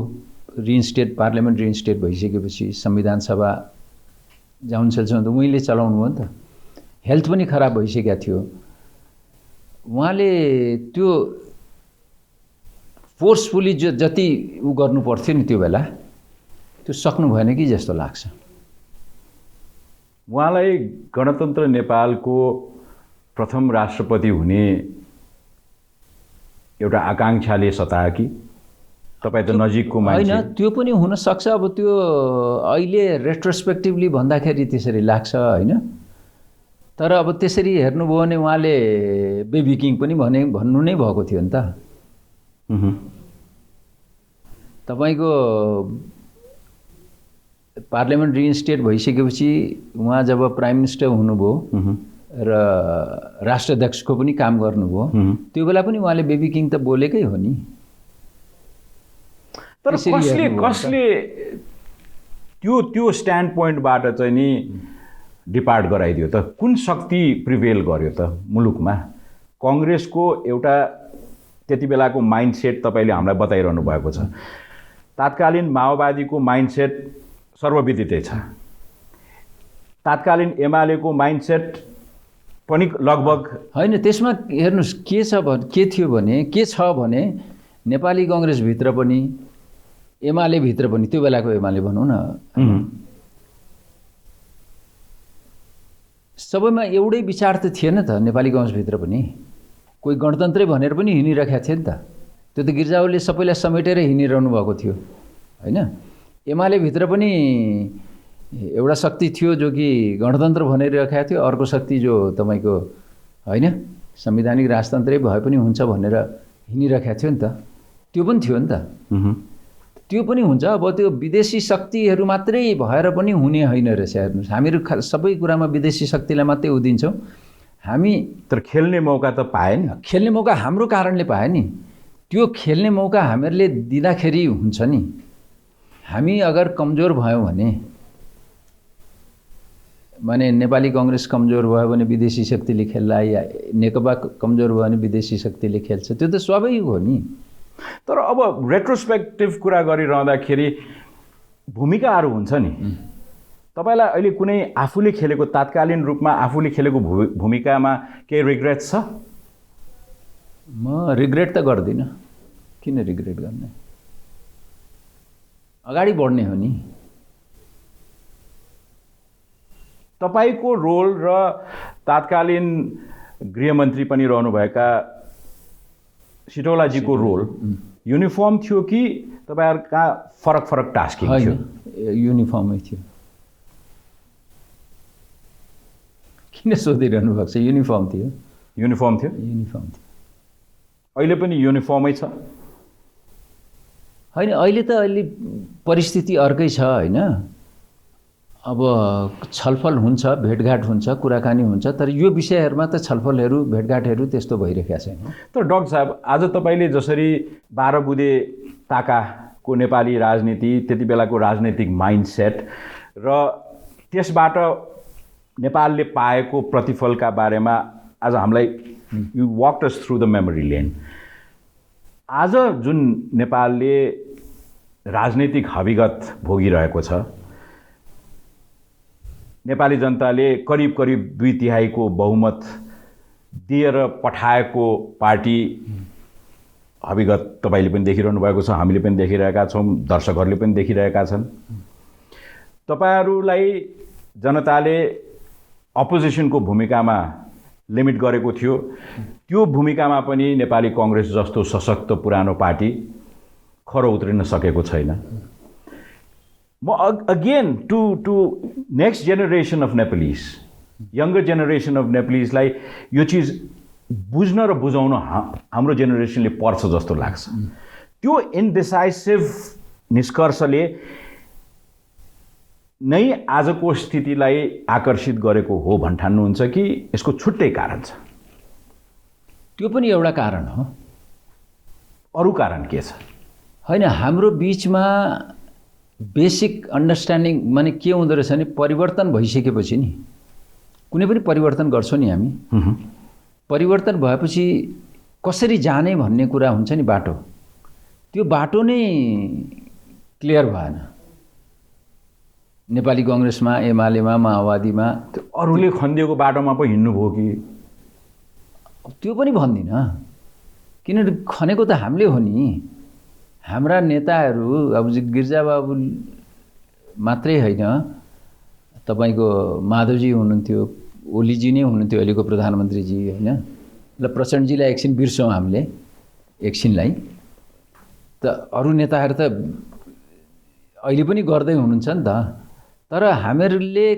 रिइन्स्टेट पार्लियामेन्ट रिइन्स्टेट भइसकेपछि संविधान सभा जाउन्सेलसम्म त उहीँले चलाउनु भयो नि त। हेल्थ पनि खराब भइसकेको थियो। उहाँले त्यो फोर्सफुली जति उ गर्नु पर्थ्यो नि त्यो बेला त्यो सक्नु भएन कि जस्तो लाग्छ। उहाँलाई गणतन्त्र नेपालको प्रथम राष्ट्रपति हुने एउटा आकाङ्क्षाले सतायो कि? तपाईँ त नजिकको मान्छे। होइन, त्यो पनि हुनसक्छ। अब त्यो अहिले रेट्रोस्पेक्टिभली भन्दाखेरि त्यसरी लाग्छ होइन। तर अब त्यसरी हेर्नुभयो भने उहाँले बेबी किङ पनि भन्नु नै भएको थियो नि त। तपाईँको पार्लियामेन्ट रिइन्स्टेट भइसकेपछि उहाँ जब प्राइम मिनिस्टर हुनुभयो र राष्ट्राध्यक्षको पनि काम गर्नुभयो, त्यो बेला पनि उहाँले बेबी किङ त बोलेकै हो नि। तर कसले त्यो स्ट्यान्ड पोइन्टबाट चाहिँ नि डिपार्ट गराइदियो त? कुन शक्ति प्रिभेल गर्यो त मुलुकमा? कङ्ग्रेसको एउटा त्यति बेलाको माइन्डसेट तपाईँले हामीलाई बताइरहनु भएको छ। तात्कालीन माओवादीको माइन्डसेट सर्वविदितै छ। तात्कालीन एमालेको माइन्डसेट पनि लगभग होइन। त्यसमा हेर्नुहोस् के थियो भने नेपाली कङ्ग्रेसभित्र पनि एमाले भित्र पनि, त्यो बेलाको एमाले भनौँ न, सबैमा एउटै विचार त थिएन त। नेपाली कङ्ग्रेसभित्र पनि कोही गणतन्त्रै भनेर पनि हिँडिरहेको थियो नि त। त्यो त गिर्जाओले सबैलाई समेटेर हिँडिरहनु भएको थियो होइन। एमाले भित्र पनि एउटा शक्ति थियो जो कि गणतन्त्र भनिरहेको थियो, अर्को शक्ति जो तपाईँको होइन संवैधानिक राजतन्त्रै भए पनि हुन्छ भनेर हिँडिरहेको थियो नि त। त्यो पनि थियो नि त। त्यो पनि हुन्छ। अब त्यो विदेशी शक्तिहरू मात्रै भएर पनि हुने होइन रहेछ। हेर्नुहोस्, हामीहरू सबै कुरामा विदेशी शक्तिलाई मात्रै उदिन्छौँ हामी। तर खेल्ने मौका त पाए नि। खेल्ने मौका हाम्रो कारणले पाए नि। त्यो खेल्ने मौका हामीहरूले दिँदाखेरि हुन्छ नि। हामी अगर कमजोर भयौँ भने नेपाली कङ्ग्रेस कमजोर भयो भने विदेशी शक्तिले खेल्ला, या नेकपा कमजोर भयो भने विदेशी शक्तिले खेल्छ। त्यो त स्वाभाविक हो नि। तर अब रेट्रोस्पेक्टिभ कुरा गरिरहँदाखेरि भूमिकाहरू हुन्छ नि। तपाईँलाई अहिले कुनै आफूले खेलेको, तात्कालीन रूपमा आफूले खेलेको भूमिकामा केही रिग्रेट छ? म रिग्रेट त गर्दिनँ। किन रिग्रेट गर्ने? अगाडि बढ्ने हो नि। तपाईँको रोल र तात्कालीन गृहमन्त्री पनि रहनुभएका सिटौलाजीको रोल युनिफर्म थियो कि तपाईँहरूका फरक टास्किङ थियो? युनिफर्मै थियो। किन सोधिरहनु भएको छ? युनिफर्म थियो। युनिफर्म थियो। अहिले पनि युनिफर्मै छ होइन? अहिले परिस्थिति अर्कै छ होइन। अब छलफल हुन्छ, भेटघाट हुन्छ, कुराकानी हुन्छ, तर यो विषयहरूमा त छलफलहरू भेटघाटहरू त्यस्तो भइरहेका छैन। तर डाक्टर साहब, आज तपाईँले जसरी 12 बुँदे ताकाको नेपाली राजनीति, त्यति बेलाको राजनैतिक माइन्डसेट र त्यसबाट नेपालले पाएको प्रतिफलका बारेमा आज हामीलाई you वक्ड us through the memory lane. आज जुन नेपालले राजनैतिक हविगत भोगिरहेको छ, नेपाली जनताले करिब 2/3 बहुमत दिएर पठाएको पार्टी हविगत तपाईँले पनि देखिरहनु भएको छ, हामीले पनि देखिरहेका छौँ, दर्शकहरूले पनि देखिरहेका छन्। तपाईँहरूलाई जनताले अपोजिसनको भूमिकामा लिमिट गरेको थियो। त्यो भूमिकामा पनि नेपाली कङ्ग्रेस जस्तो सशक्त पुरानो पार्टी खरो उत्रिन सकेको छैन। म again to next generation of Nepalese, younger generation of नेपालीजलाई यो चिज बुझ्न र बुझाउन हाम्रो जेनेरेसनले पर्छ जस्तो लाग्छ। त्यो इन्डिसाइसिभ निष्कर्षले नै आजको स्थितिलाई आकर्षित गरेको हो भन्ठान्नुहुन्छ कि यसको छुट्टै कारण छ? त्यो पनि एउटा कारण हो। अरू कारण के छ? होइन, हाम्रो बिचमा बेसिक अन्डरस्ट्यान्डिङ माने के हुँदो रहेछ भने परिवर्तन भइसकेपछि नि, कुनै पनि परिवर्तन गर्छौँ नि हामी, परिवर्तन भएपछि कसरी जाने भन्ने कुरा हुन्छ नि, बाटो। त्यो बाटो नै क्लियर भएन नेपाली कङ्ग्रेसमा, एमालेमा, माओवादीमा। अरूले खनिदिएको बाटोमा पो हिँड्नुभयो कि? त्यो पनि भन्दिनँ, किनभने खनेको त हामीले हो नि। हाम्रा नेताहरू अब गिर्जाबाबु मात्रै होइन, तपाईँको माधवजी हुनुहुन्थ्यो, ओलीजी नै हुनुहुन्थ्यो अहिलेको प्रधानमन्त्रीजी होइन। ल, प्रचण्डजीलाई एकछिन बिर्सौँ हामीले, एकछिनलाई त अरू नेताहरू त अहिले पनि गर्दै हुनुहुन्छ नि त। तर हामीहरूले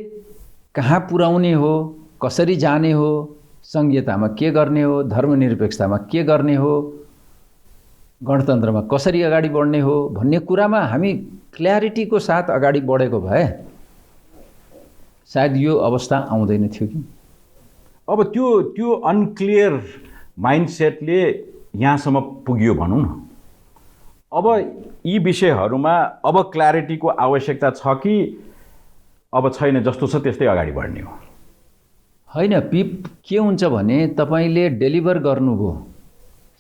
कहाँ पुर्याउने हो, कसरी जाने हो, संघीयतामा के गर्ने हो, धर्मनिरपेक्षतामा के गर्ने हो, गणतन्त्रमा कसरी अगाडि बढ्ने हो भन्ने कुरामा हामी क्ल्यारिटीको साथ अगाडि बढेको भए सायद यो अवस्था आउँदैन थियो कि। अब त्यो अनक्लियर माइन्डसेटले यहाँसम्म पुग्यो भनौँ न। अब यी विषयहरूमा अब क्ल्यारिटीको आवश्यकता छ कि अब छैन, जस्तो छ त्यस्तै अगाडि बढ्ने हो? होइन, के हुन्छ भने तपाईँले डेलिभर गर्नुभयो,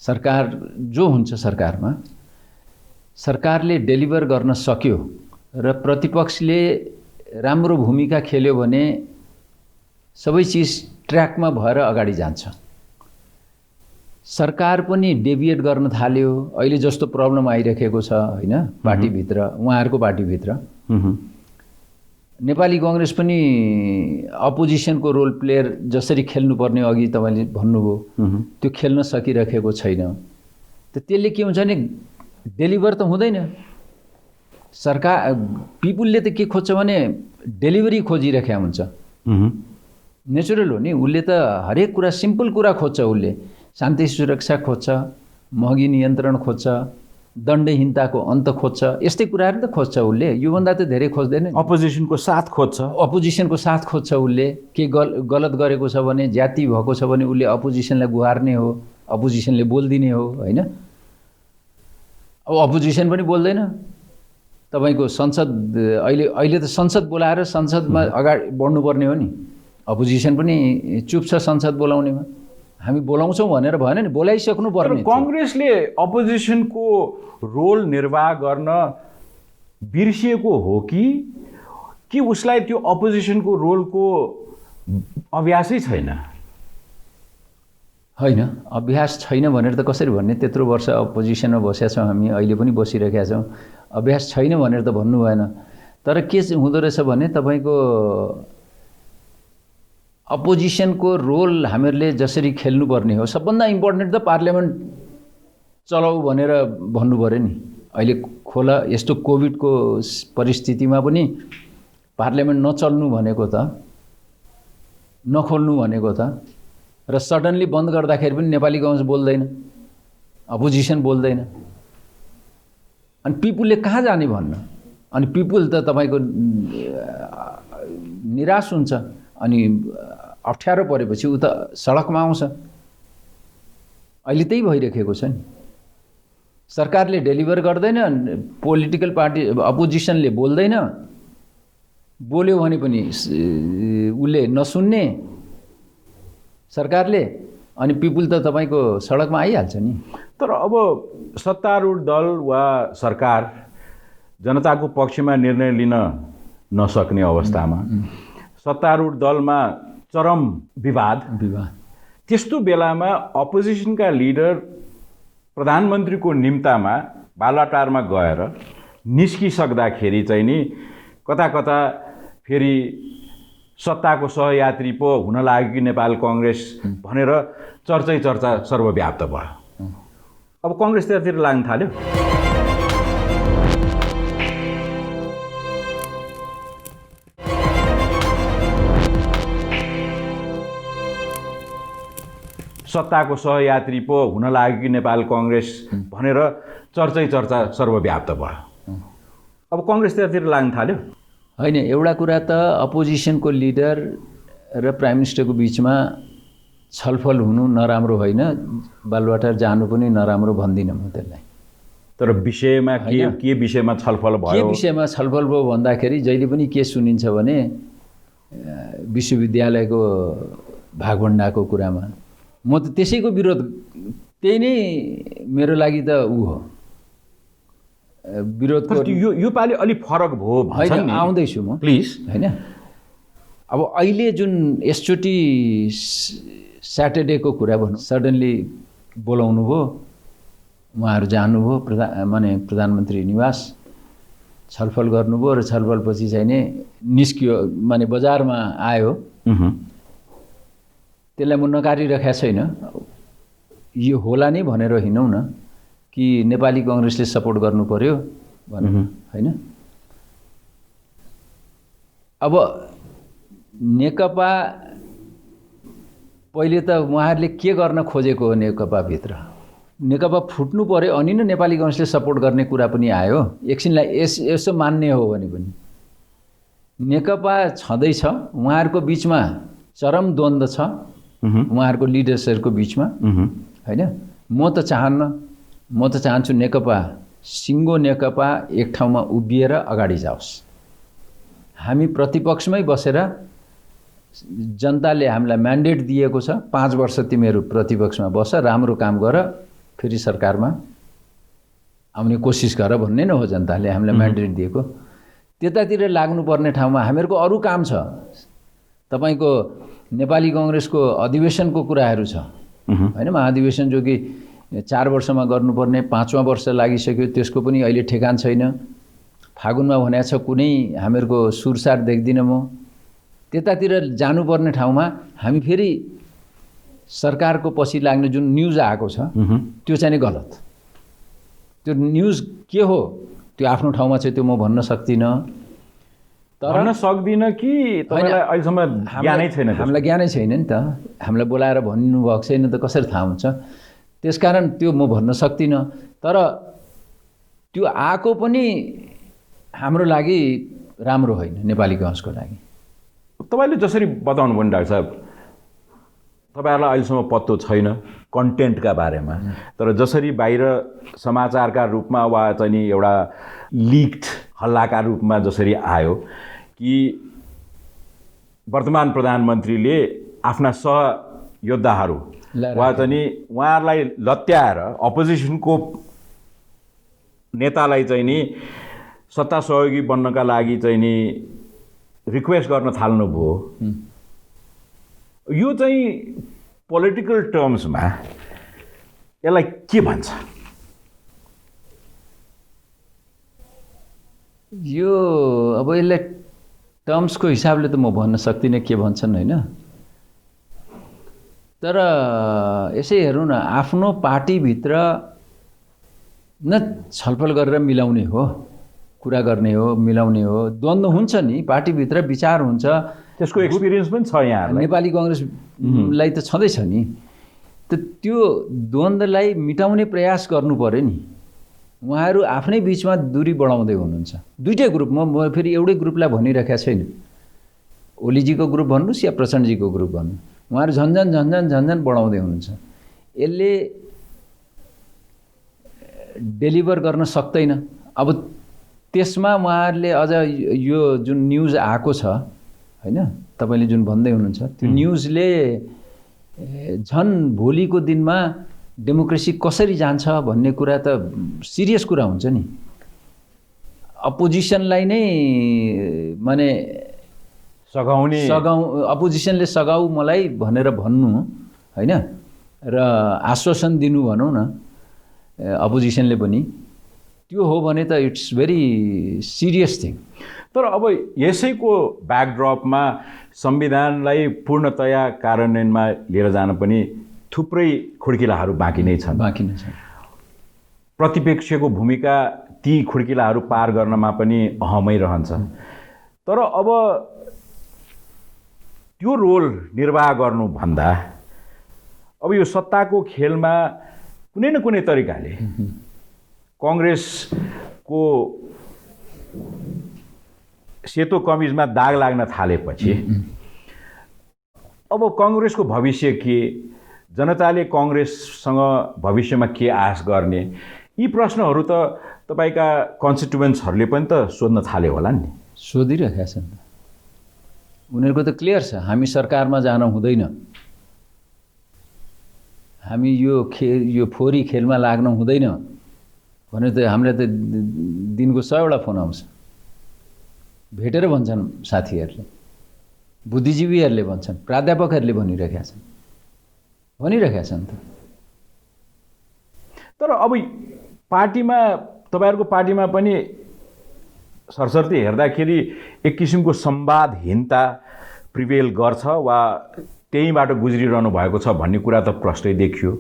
सरकार जो हुन्छ सरकारमा, सरकारले डेलिभर गर्न सक्यो र प्रतिपक्षले राम्रो भूमिका खेल्यो भने सबै चिज ट्र्याकमा भएर अगाडि जान्छ। सरकार पनि डेभिएट गर्न थाल्यो, अहिले जस्तो प्रब्लम आइरहेको छ होइन पार्टीभित्र, उहाँहरूको पार्टीभित्र। नेपाली कांग्रेस पनि अपोजिसनको रोल प्लेयर जसरी खेल्नुपर्ने अघि तपाईँले भन्नुभयो त्यो खेल्न सकिरहेको छैन। त्यसले के हुन्छ भने डेलिभर त हुँदैन। सरकार पिपुलले त के खोज्छ भने डेलिभरी खोजिरहेको हुन्छ। नेचुरल हो नि, उसले त हरेक कुरा सिम्पल कुरा खोज्छ। उसले शान्ति सुरक्षा खोज्छ, महँगी नियन्त्रण खोज्छ, दण्डहीनताको अन्त खोज्छ, यस्तै कुराहरू त खोज्छ उसले। योभन्दा त धेरै खोज्दैन। अपोजिसनको साथ खोज्छ, अपोजिसनको साथ खोज्छ। उसले के गलत गरेको छ भने, जाति भएको छ भने उसले अपोजिसनलाई गुहार्ने हो, अपोजिसनले बोलिदिने हो होइन। अब अपोजिसन पनि बोल्दैन। तपाईँको संसद अहिले त संसद बोलाएर संसदमा अगाडि बढ्नुपर्ने हो नि। अपोजिसन पनि चुप छ संसद बोलाउनेमा। हामी बोलाउँछौँ भनेर भएन नि, बोलाइसक्नु पर्ने। कांग्रेसले अपोजिसनको रोल निर्वाह गर्न बिर्सिएको हो कि उसलाई त्यो अपोजिसनको रोलको अभ्यासै छैन? होइन, अभ्यास छैन भनेर त कसरी भन्ने? त्यत्रो वर्ष अपोजिसनमा बसेका छौँ हामी, अहिले पनि बसिरहेका छौँ। अभ्यास छैन भनेर त भन्नु भएन। तर के हुँदो रहेछ भने तपाईँको अपोजिसनको रोल हामीहरूले जसरी खेल्नुपर्ने हो, सबभन्दा इम्पोर्टेन्ट त पार्लियामेन्ट चलाऊ भनेर भन्नु पऱ्यो नि। अहिले खोला यस्तो कोभिडको परिस्थितिमा पनि पार्लियामेन्ट नचल्नु भनेको त, नखोल्नु भनेको त, र सडनली बन्द गर्दाखेरि पनि नेपाली कांग्रेस बोल्दैन, अपोजिसन बोल्दैन। अनि पिपुलले कहाँ जाने भन्न? अनि पिपुल त तपाईँको निराश हुन्छ। अनि अप्ठ्यारो परेपछि उ त सडकमा आउँछ। अहिले त्यही भइरहेको छ नि। सरकारले डेलिभर गर्दैन, पोलिटिकल पार्टी अपोजिसनले बोल्दैन, बोल्यो भने पनि उसले नसुन्ने सरकारले, अनि पिपुल त तपाईँको सडकमा आइहाल्छ नि। तर अब सत्तारूढ दल वा सरकार जनताको पक्षमा निर्णय लिन नसक्ने अवस्थामा सत्तारूढ दलमा चरम विवाद, त्यस्तो बेलामा अपोजिसनका लिडर प्रधानमन्त्रीको निम्तामा बालाटारमा गएर निस्किसक्दाखेरि चाहिँ नि कता कता फेरि सत्ताको सहयात्री पो हुन लाग्यो कि नेपाल कांग्रेस भनेर चर्चा सर्वव्याप्त भयो। अब कांग्रेस त्यतातिर लाग्न थाल्यो। सत्ताको सहयात्री पो हुन लाग्यो कि नेपाल कांग्रेस भनेर चर्चा सर्वव्याप्त भयो। अब कांग्रेस त्यतातिर लाग्न थाल्यो। होइन, एउटा कुरा त अपोजिसनको लिडर र प्राइम मिनिस्टरको बिचमा छलफल हुनु नराम्रो होइन, बालुवाटार जानु पनि नराम्रो भन्दिनँ म त्यसलाई। तर विषयमा के विषयमा छलफल भयो? के विषयमा छलफल भयो भन्दाखेरि जहिले पनि के सुनिन्छ भने विश्वविद्यालयको भागभण्डाको कुरामा म त त्यसैको विरोध, त्यही नै मेरो लागि त ऊ हो विरोधको। यो पालि अलि फरक भयो भन्छ नि। आउँदैछु म प्लिज होइन। अब अहिले जुन यसचोटि स्याटरडेको कुरा भनौँ, सडनली बोलाउनु भयो, उहाँहरू जानुभयो प्रधानमन्त्री निवास, छलफल गर्नुभयो र छलफलपछि चाहिँ नि निस्कियो, माने बजारमा आयो। त्यसलाई म नकारिरहेको छैन। यो होला नै भनेर हिँडौँ न कि नेपाली कांग्रेसले सपोर्ट गर्नु पर्यो भनेर होइन। अब नेकपा पहिले त उहाँहरूले के गर्न खोजेको हो नेकपाभित्र, नेकपा फुट्नु पर्यो अनि नै नेपाली कांग्रेसले सपोर्ट गर्ने कुरा पनि आयो। एकछिनलाई यसो मान्ने हो भने पनि नेकपा छँदैछ, उहाँहरूको बिचमा चरम द्वन्द्व छ, उहाँहरूको लिडर्सहरूको बिचमा होइन। म त चाहन्छु नेकपा सिङ्गो नेकपा एक ठाउँमा उभिएर अगाडि जाओस्। हामी प्रतिपक्षमै बसेर जनताले हामीलाई म्यान्डेट दिएको छ 5 वर्ष तिमीहरू प्रतिपक्षमा बस, राम्रो काम गर, फेरि सरकारमा आउने कोसिस गर भन्ने नै हो जनताले हामीलाई म्यान्डेट दिएको। त्यतातिर लाग्नुपर्ने ठाउँमा हामीहरूको अरू काम छ। तपाईँको नेपाली कङ्ग्रेसको अधिवेशनको कुराहरू छ होइन, महाधिवेशन जो कि 4 वर्षमा गर्नुपर्ने 5वां वर्ष लागिसक्यो, त्यसको पनि अहिले ठेगान छैन। फागुनमा भनेको छ कुनै हामीहरूको सुरसार देख्दिनँ म। त्यतातिर जानुपर्ने ठाउँमा हामी फेरि सरकारको पछि लाग्ने जुन न्युज आएको छ त्यो चाहिँ गलत। त्यो न्युज के हो त्यो आफ्नो ठाउँमा चाहिँ त्यो म भन्न सक्दिनँ। भन्न सक्दिनँ कि तपाईँलाई अहिलेसम्म ज्ञानै छैन? हामीलाई ज्ञानै छैन नि त, हामीलाई बोलाएर भन्नुभएको छैन त कसरी थाहा हुन्छ? त्यसकारण त्यो म भन्न सक्दिनँ। तर त्यो आएको पनि हाम्रो लागि राम्रो होइन, नेपाली कङ्ग्रेसको लागि। तपाईँले जसरी बताउनु भयो नि डाक्टर साहब, तपाईँहरूलाई अहिलेसम्म पत्तो छैन कन्टेन्टका बारेमा, तर जसरी बाहिर समाचारका रूपमा वा चाहिँ नि एउटा लिक्ड हल्लाका रूपमा जसरी आयो कि वर्तमान प्रधानमन्त्रीले आफ्ना सहयोद्धाहरू वा चाहिँ नि उहाँहरूलाई लत्याएर अपोजिसनको नेतालाई चाहिँ नि सत्ता सहयोगी बन्नका लागि चाहिँ नि रिक्वेस्ट गर्न थाल्नुभयो। यो चाहिँ पोलिटिकल टर्म्समा यसलाई के भन्छ? यो अब यसलाई टर्म्सको हिसाबले त म भन्न सक्दिनँ के भन्छन् होइन। तर यसै हेरौँ न, आफ्नो पार्टीभित्र न छलफल गरेर मिलाउने हो, कुरा गर्ने हो, मिलाउने हो। द्वन्द्व हुन्छ नि पार्टीभित्र, विचार हुन्छ, त्यसको एक्सपिरियन्स पनि छ यहाँ। नेपाली कङ्ग्रेसलाई त छँदैछ नि। त्यो द्वन्द्वलाई मिटाउने प्रयास गर्नु पर्यो नि। उहाँहरू आफ्नै बिचमा दूरी बढाउँदै हुनुहुन्छ। दुईटै ग्रुप, म फेरि एउटै ग्रुपलाई भनिरहेको छैन, ओलीजीको ग्रुप भन्नुहोस् या प्रचण्डजीको ग्रुप भन्नु, उहाँहरू झन्झन बढाउँदै हुनुहुन्छ। यसले डेलिभर गर्न सक्दैन। अब त्यसमा उहाँहरूले अझ यो जुन न्युज आएको छ होइन, तपाईँले जुन भन्दै हुनुहुन्छ, त्यो न्युजले झन् भोलिको दिनमा डेमोक्रेसी कसरी जान्छ भन्ने कुरा त सिरियस कुरा हुन्छ नि। अपोजिसनलाई नै माने अपोजिसनले सघाउ मलाई भनेर भन्नु होइन, र आश्वासन दिनु भनौँ न अपोजिसनले पनि, त्यो हो भने त इट्स भेरी सिरियस थिङ। तर अब यसैको ब्याकड्रपमा संविधानलाई पूर्णतया कार्यान्वयनमा लिएर जान पनि थुप्रै खुड्किलाहरू बाँकी नै छन्। प्रतिपक्षको भूमिका ती खुड्किलाहरू पार गर्नमा पनि अहमै रहन्छ। तर अब त्यो रोल निर्वाह गर्नुभन्दा अब यो सत्ताको खेलमा कुनै न कुनै तरिकाले कङ्ग्रेसको सेतो कमिजमा दाग लाग्न थालेपछि अब कङ्ग्रेसको भविष्य के, जनताले कङ्ग्रेससँग भविष्यमा के आश गर्ने, यी प्रश्नहरू त तपाईँका कन्स्टिट्युएन्ट्सहरूले पनि त सोध्न थाले होला नि। सोधिरहेका छन्, उनीहरूको त क्लियर छ, हामी सरकारमा जान हुँदैन, हामी यो फोरी खेलमा लाग्न हुँदैन भने त हामीलाई त दिनको 100 वटा फोन आउँछ। भेटेर भन्छन् साथीहरूले, बुद्धिजीवीहरूले भन्छन्, प्राध्यापकहरूले भनिरहेका छन् त। तर अब पार्टीमा, तपाईँहरूको पार्टीमा पनि सरसर्ती हेर्दाखेरि एक किसिमको संवादहीनता प्रिभेल गर्छ वा त्यहीँबाट गुज्रिरहनु भएको छ भन्ने कुरा त प्रष्टै देखियो।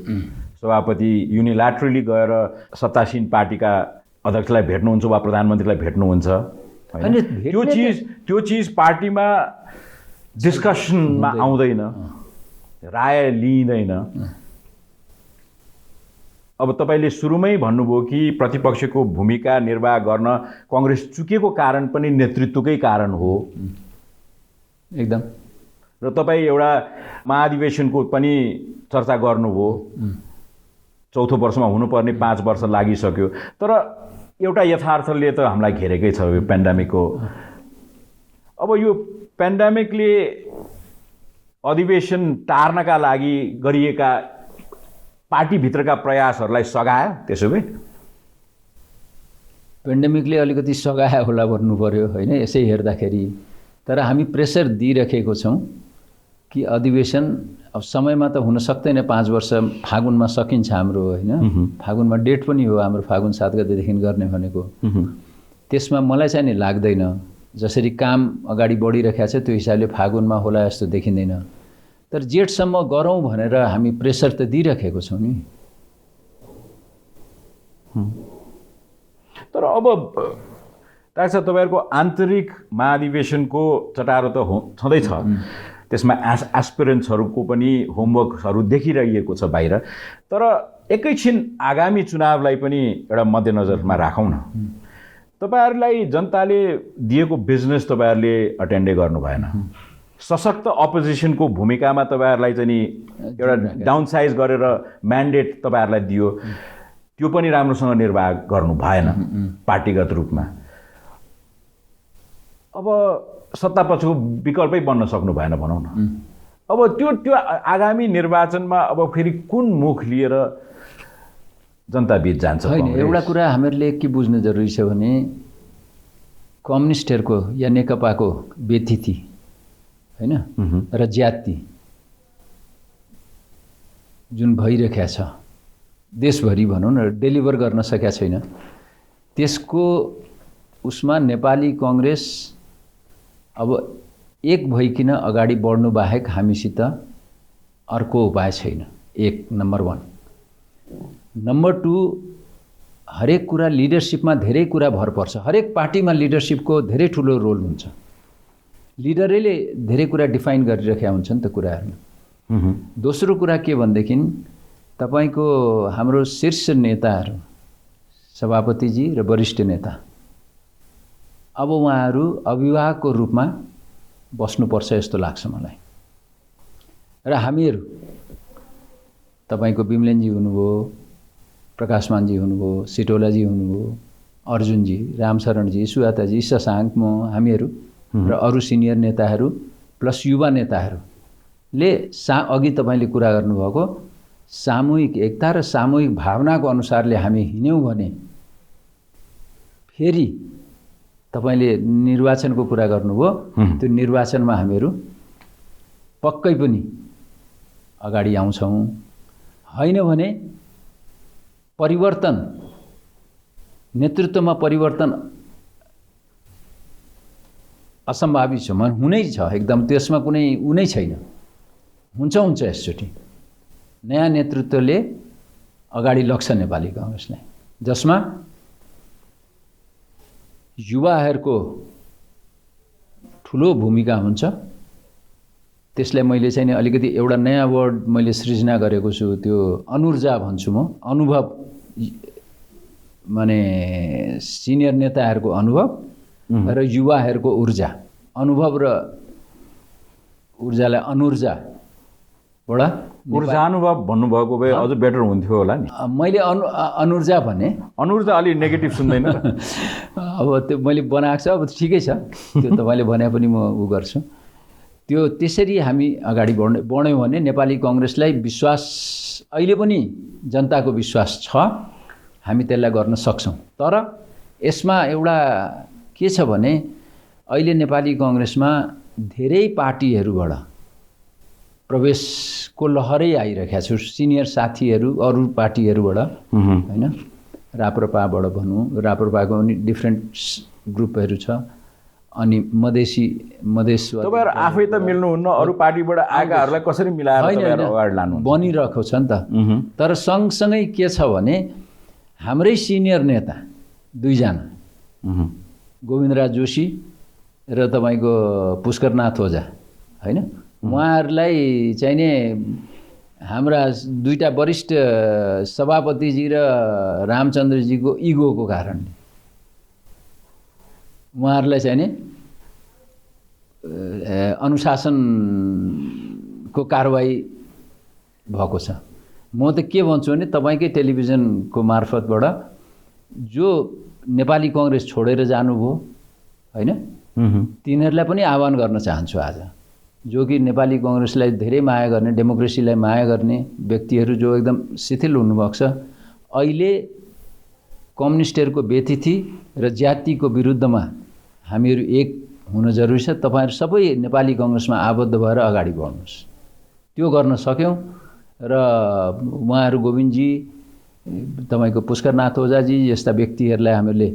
सभापति युनिल्याटरली गएर सत्तासीन पार्टीका अध्यक्षलाई भेट्नुहुन्छ वा प्रधानमन्त्रीलाई भेट्नुहुन्छ। त्यो चिज पार्टीमा डिस्कसनमा आउँदैन, राय लिइँदैन। अब तपाईँले सुरुमै भन्नुभयो कि प्रतिपक्षको भूमिका निर्वाह गर्न कङ्ग्रेस चुकेको कारण पनि नेतृत्वकै कारण हो एकदम। र तपाईँ एउटा महाधिवेशनको पनि चर्चा गर्नुभयो, चौथो वर्षमा हुनुपर्ने 5 वर्ष लागिसक्यो। तर एउटा यथार्थले त हामीलाई घेरेकै छ यो पेन्डेमिकको। अब यो पेन्डेमिकले अधिवेशन टार्नका लागि गरिएका पार्टीभित्रका प्रयासहरूलाई सघायो त्यसो भए? पेन्डेमिकले अलिकति सघायो होला भन्नु पर्यो होइन यसै हेर्दाखेरि। तर हामी प्रेसर दिइरहेको छौँ कि अधिवेशन अब समयमा त हुन सक्दैन, 5 वर्ष फागुनमा सकिन्छ हाम्रो होइन। फागुनमा डेट पनि हो हाम्रो, फागुन 7 गतेदेखि गर्ने भनेको। त्यसमा मलाई चाहिँ नि लाग्दैन, जसरी काम अगाडि बढिरहेको छ त्यो हिसाबले फागुनमा होला जस्तो देखिँदैन। तर जेठसम्म गरौँ भनेर हामी प्रेसर त दिइरहेको छौँ नि। तर अब डाक्टर साहब तपाईँहरूको आन्तरिक महाधिवेशनको चटारो त छँदैछ, त्यसमा एस्पिरेन्ट्सहरूको पनि होमवर्कहरू देखिरहेको छ बाहिर। तर एकैछिन आगामी चुनावलाई पनि एउटा मध्यनजरमा राखौँ न। तपाईँहरूलाई जनताले दिएको बिजनेस तपाईँहरूले अटेन्डै गर्नु भएन। सशक्त अपोजिसनको भूमिकामा तपाईँहरूलाई चाहिँ नि एउटा डाउनसाइज गरेर म्यान्डेट तपाईँहरूलाई दियो, त्यो पनि राम्रोसँग निर्वाह गर्नु भएन पार्टीगत रूपमा। अब सत्तापक्षको विकल्पै बन्न सक्नु भएन भनौँ न। अब त्यो आगामी निर्वाचनमा अब फेरि कुन मुख लिएर जनताबीच जान्छ? होइन, एउटा कुरा हामीहरूले के बुझ्नु जरुरी छ भने कम्युनिस्टहरूको या नेकपाको व्यथिति होइन र ज्यादती जुन भइरहेको छ देशभरि भनौँ न, डेलिभर गर्न सकेका छैन। त्यसको उसमा नेपाली कङ्ग्रेस अब एक भइकन अगाडि बढ्नु बाहेक हामीसित अर्को उपाय छैन। एक नम्बर 1। नम्बर 2, हरेक कुरा लिडरसिपमा धेरै कुरा भर पर्छ। हरेक पार्टीमा लिडरसिपको धेरै ठुलो रोल हुन्छ। लिडरले धेरै कुरा डिफाइन गरिरहेका हुन्छन् त कुराहरू। दोस्रो कुरा के भनेदेखि तपाईको हाम्रो शीर्ष नेताहरू सभापतिजी र वरिष्ठ नेता अब उहाँहरू अभिभावकको रूपमा बस्नुपर्छ जस्तो लाग्छ मलाई। र हामीहरू तपाईको बिमलेनजी हुनुभयो, प्रकाशमानजी हुनुभयो, सिटोलाजी हुनुभयो, अर्जुनजी, रामशरणजी, सुवाताजी, शशाङ्क, म, हामीहरू र अरू सिनियर नेताहरू प्लस युवा नेताहरूले अघि तपाईँले कुरा गर्नुभएको सामूहिक एकता र सामूहिक भावनाको अनुसारले हामी हिँड्यौँ भने फेरि तपाईले निर्वाचनको कुरा गर्नुभयो, त्यो निर्वाचनमा हामीहरू पक्कै पनि अगाडि आउँछौँ। होइन भने परिवर्तन, नेतृत्वमा परिवर्तन असम्भावित छ, हुनै छ एकदम, त्यसमा कुनै उनै छैन। हुन्छ यसचोटि नयाँ नेतृत्वले अगाडि लग्छ नेपाली कांग्रेसलाई, जसमा युवाहरूको ठुलो भूमिका हुन्छ। त्यसलाई मैले चाहिँ नि अलिकति एउटा नयाँ वर्ड मैले सृजना गरेको छु, त्यो अनुर्जा भन्छु म। अनुभव माने सिनियर नेताहरूको अनुभव र युवाहरूको ऊर्जा। अनुभव र ऊर्जालाई अनुर्जाबाट ऊर्जानुभव भन्नुभएको भए अझ बेटर हुन्थ्यो होला नि। मैले अनुर्जा भने, अनुर्जा अलि नेगेटिभ सुन्दैन र? अब त्यो मैले बनाएको छ, अब ठिकै छ, त्यो तपाईँले भने पनि म उ गर्छु। त्यो त्यसरी हामी अगाडि बढ्यौँ भने नेपाली कांग्रेसलाई विश्वास, अहिले पनि जनताको विश्वास छ, हामी त्यसलाई गर्न सक्छौँ। तर यसमा एउटा के छ भने अहिले नेपाली कांग्रेसमा धेरै पार्टीहरूबाट प्रवेशको लहरै आइरहेको छ। सिनियर साथीहरू अरू पार्टीहरूबाट होइन, राप्रपाबाट भनौँ, राप्रपाको पनि डिफ्रेन्ट ग्रुपहरू छ, अनि मधेस तपाईँहरू आफै त मिल्नुहुन्न, अरू पार्टीबाट आएकाहरूलाई कसरी मिलाएर तपाईँहरू अगाडि लानु बनिरहेको छ नि त। तर सँगसँगै के छ भने हाम्रै सिनियर नेता 2 जना, गोविन्दराज जोशी र तपाईँको पुष्करनाथ ओझा होइन, उहाँहरूलाई चाहिँ नि हाम्रा 2टा वरिष्ठ सभापतिजी र रामचन्द्रजीको इगोको कारणले उहाँहरूलाई चाहिँ नि अनुशासनको कारबाही भएको छ। म त के भन्छु भने तपाईँकै टेलिभिजनको मार्फतबाट जो नेपाली कङ्ग्रेस छोडेर जानुभयो होइन, तिनीहरूलाई पनि आह्वान गर्न चाहन्छु आज, जो कि नेपाली कङ्ग्रेसलाई धेरै माया गर्ने, डेमोक्रेसीलाई माया गर्ने व्यक्तिहरू जो एकदम शिथिल हुनुभएको छ, अहिले कम्युनिस्टहरूको व्यतिथि र जातिको विरुद्धमा हामीहरू एक हुन जरुरी छ। तपाईहरु सबै नेपाली कङ्ग्रेसमा आबद्ध भएर अगाडि बढ्नुहोस्। त्यो गर्न सक्यौँ र उहाँहरू गोविन्दजी, तपाईको पुष्करनाथ ओझाजी जस्ता व्यक्तिहरूलाई हामीले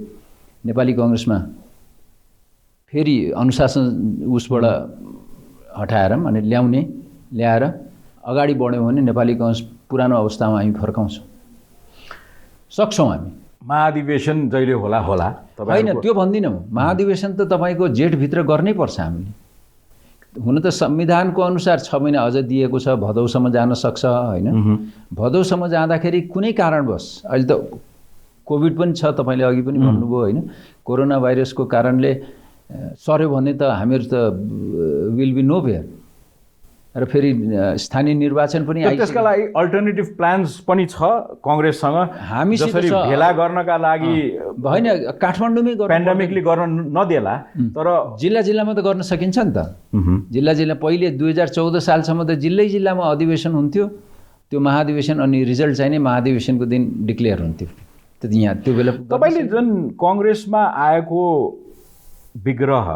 नेपाली कङ्ग्रेसमा फेरि अनुशासन उसबाट हटाएर अनि ल्याएर अगाडि बढ्यौँ भने नेपाली कङ्ग्रेस पुरानो अवस्थामा हामी फर्काउँछौँ, सक्छौँ हामी। महाधिवेशन जहिले होला होइन, त्यो भन्दिनँ। महाधिवेशन त तपाईँको जेठभित्र गर्नै पर्छ हामीले। हुन त संविधानको अनुसार 6 महिना अझ दिएको छ, भदौसम्म जान सक्छ होइन। भदौसम्म जाँदाखेरि कुनै कारणवश, अहिले त कोभिड पनि छ, तपाईँले अघि पनि भन्नुभयो होइन, कोरोना भाइरसको कारणले सर्यो भने त हामीहरू त विल बी नो वेयर र फेरि स्थानीय निर्वाचन पनि त्यसका लागि अल्टरनेटिभ प्लान्स पनि छ कङ्ग्रेससँग। हामी जसरी भेला गर्नका लागि होइन, काठमाडौँमै पेन्डेमिकले गर्न नदेला, तर जिल्लामा त गर्न सकिन्छ नि त। जिल्ला पहिले 2014 सालसम्म त जिल्लामा अधिवेशन हुन्थ्यो, त्यो महाधिवेशन अनि रिजल्ट चाहिने महाधिवेशनको दिन डिक्लेयर हुन्थ्यो। यहाँ त्यो बेला तपाईँले जुन कङ्ग्रेसमा आएको विग्रह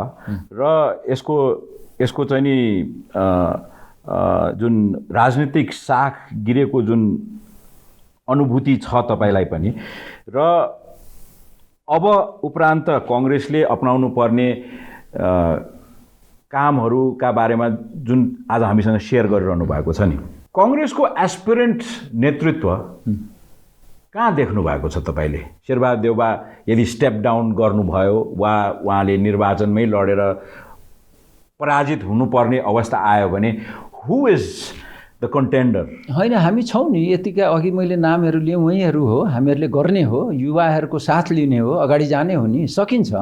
र यसको चाहिँ नि जुन राजनीतिक साख गिरेको जुन अनुभूति छ तपाईलाई पनि, र अब उपरान्त कङ्ग्रेसले अपनाउनु पर्ने कामहरूका बारेमा जुन आज हामीसँग सेयर गरिरहनु भएको छ नि, कङ्ग्रेसको एस्पिरेन्ट नेतृत्व कहाँ देख्नु भएको छ तपाईले? शेरबहादुर देउबा यदि स्टेप डाउन गर्नुभयो वा उहाँले निर्वाचनमै लडेर पराजित हुनुपर्ने अवस्था आयो भने हु इज द कन्टेन्डर? होइन, हामी छौँ नि, यतिका अघि मैले नामहरू लिएँ, उहीँहरू हो, हामीहरूले गर्ने हो, युवाहरूको साथ लिने हो, अगाडि जाने हो नि, सकिन्छ।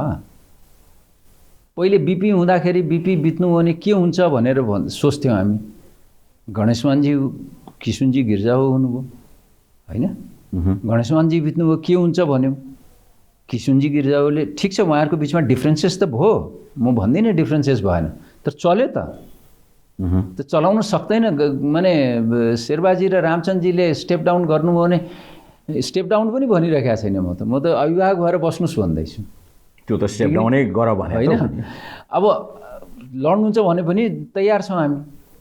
पहिले बिपी हुँदाखेरि बिपी बित्नु भने के हुन्छ भनेर सोच्थ्यौँ हामी। गणेशमानजी किसुनजी गिर्जा हुनुभयो होइन, गणेशमानजी बित्नुभयो के हुन्छ भन्यौँ, किसुनजी गिर्जाले ठिक छ, उहाँहरूको बिचमा डिफ्रेन्सेस त भयो, म भन्दिनँ डिफ्रेन्सेस भएन, तर चल्यो त चलाउन सक्दैन। माने शेरबाजी र रामचन्दजीले स्टेप डाउन गर्नुभयो भने स्टेप डाउन पनि भनिरहेको छैन, म त अभिभावक भएर बस्नुहोस् भन्दैछु। त्यो त स्टेप डाउनै गर भने होइन। अब लड्नुहुन्छ भने पनि तयार छौँ हामी,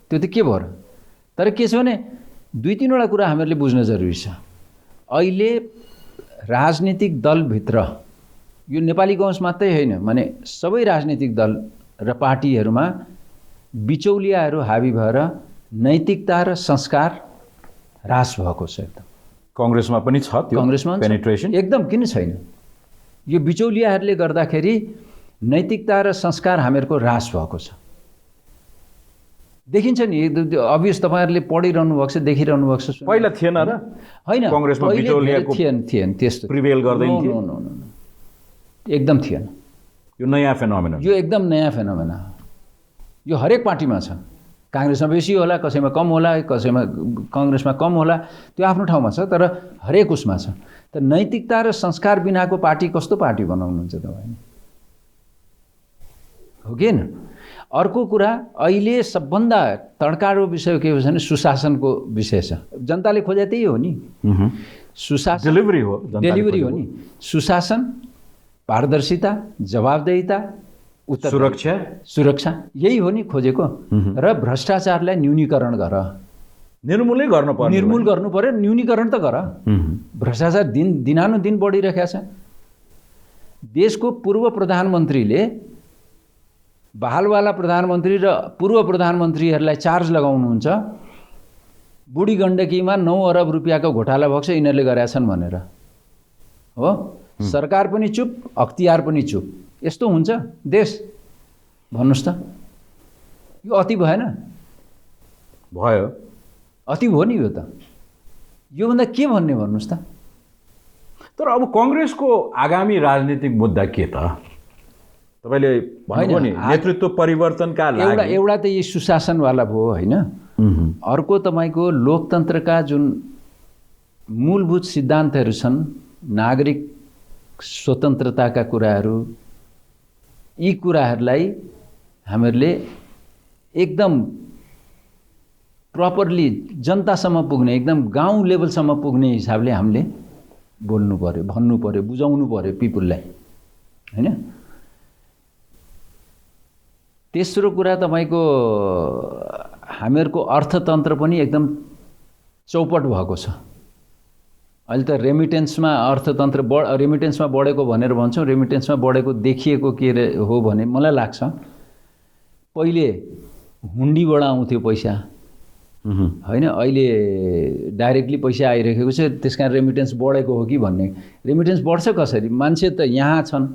त्यो त के भयो र। तर के छ भने 2-3 वटा कुरा हामीहरूले बुझ्न जरुरी छ। अहिले राजनीतिक दलभित्र, यो नेपाली कङ्ग्रेस मात्रै होइन, माने सबै राजनीतिक दल र पार्टीहरूमा बिचौलियाहरू हावी भएर नैतिकता र संस्कार ह्रास भएको छ। एकदम कङ्ग्रेसमा पनि छ त्यो कङ्ग्रेसमा पेनिट्रेसन एकदम किन छैन? यो बिचौलियाहरूले गर्दाखेरि नैतिकता र संस्कार हामीहरूको ह्रास भएको छ, देखिन्छ नि। अभियस तपाईँहरूले पढिरहनु भएको छ, देखिरहनु भएको छ। पहिला थिएन र? होइन, कङ्ग्रेसमा बिचौलियाको थिएन त्यस्तो प्रिभेल गर्दैन थियो, एकदम थिएन। यो नयाँ फेनोमेना, यो एकदम नयाँ फेनोमेना हो। यो हरेक पार्टीमा छ, काङ्ग्रेसमा बेसी होला, कसैमा कम होला, कसैमा कङ्ग्रेसमा कम होला, त्यो आफ्नो ठाउँमा छ, तर हरेक उसमा छ। त नैतिकता र संस्कार बिनाको पार्टी कस्तो पार्टी बनाउनुहुन्छ तपाईँ? हो कि न? अर्को कुरा, अहिले सबभन्दा तड्कारो विषय के हो भने सुशासनको विषय छ। जनताले खोजे त्यही हो नि, सुशासन, डेलिभरी हो नि। सुशासन, पारदर्शिता, जवाबदेहिता, सुरक्षा, यही हो नि खोजेको। र भ्रष्टाचारलाई न्यूनीकरण गर, निर्मूल गर्नु पर्यो, न्यूनीकरण त गर। भ्रष्टाचार दिनानुदिन बढिरहेको छ। देशको पूर्व प्रधानमन्त्रीले बहालवाला प्रधानमन्त्री र पूर्व प्रधानमन्त्रीहरूलाई चार्ज लगाउनुहुन्छ, बुढी गण्डकीमा 9 अरब रुपियाँको घोटाला भएको छ यिनीहरूले गरेका छन् भनेर। हो, सरकार पनि चुप, अख्तियार पनि चुप। यस्तो हुन्छ देश? भन्नुहोस् त, यो अति भएन? भयो, अति भयो नि यो त। योभन्दा के भन्ने भन्नुहोस् त? तर अब कङ्ग्रेसको आगामी राजनीतिक मुद्दा के त? तपाईँले भन्नुभयो नि नेतृत्व परिवर्तनका लागि एउटा त यी सुशासनवाला भयो होइन। अर्को तपाईँको लोकतन्त्रका जुन मूलभूत सिद्धान्तहरू छन्, नागरिक स्वतन्त्रताका कुराहरू, यी कुराहरूलाई हामीहरूले एकदम प्रपरली जनतासम्म पुग्ने, एकदम गाउँ लेभलसम्म पुग्ने हिसाबले हामीले बोल्नु पर्यो, भन्नु पर्यो, बुझाउनु पर्यो पिपुललाई, हैन? तेस्रो कुरा तपाईको हामीहरूको अर्थतन्त्र पनि एकदम चौपट भएको छ। अहिले त रेमिटेन्समा अर्थतन्त्र रेमिटेन्समा बढेको भनेर भन्छौँ। रेमिटेन्समा बढेको देखिएको के हो भने मलाई लाग्छ पहिले हुन्डीबाट आउँथ्यो पैसा, हैन? अहिले डाइरेक्टली पैसा आइरहेको छ, त्यसकारण रेमिटेन्स बढेको हो कि भन्ने। रेमिटेन्स बढ्छ कसरी? मान्छे त यहाँ छन्,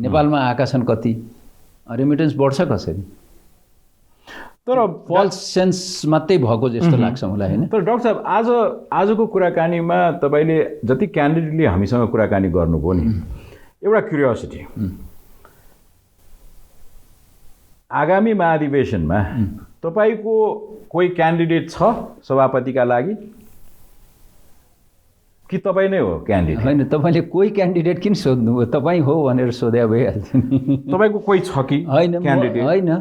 नेपालमा आएका छन् कति, रेमिटेन्स बढ्छ कसरी? तर फल्स सेन्स मात्रै भएको जस्तो लाग्छ मलाई, हैन? तर डाक्टर साहब आजको कुराकानीमा तपाईले जति क्यान्डिडेटली हामीसँग कुराकानी गर्नुभयो नि, एउटा क्युरियोसिटी, आगामी महाधिवेशनमा तपाईको कोही क्यान्डिडेट छ सभापतिका लागि कि तपाईँ नै हो क्यान्डिडेट? हैन, तपाईले कोही क्यान्डिडेट किन सोध्नुभयो? तपाईँ हो भनेर सोध्या भइहाल्छ नि। तपाईको कोही छ कि क्यान्डिडेट? हैन,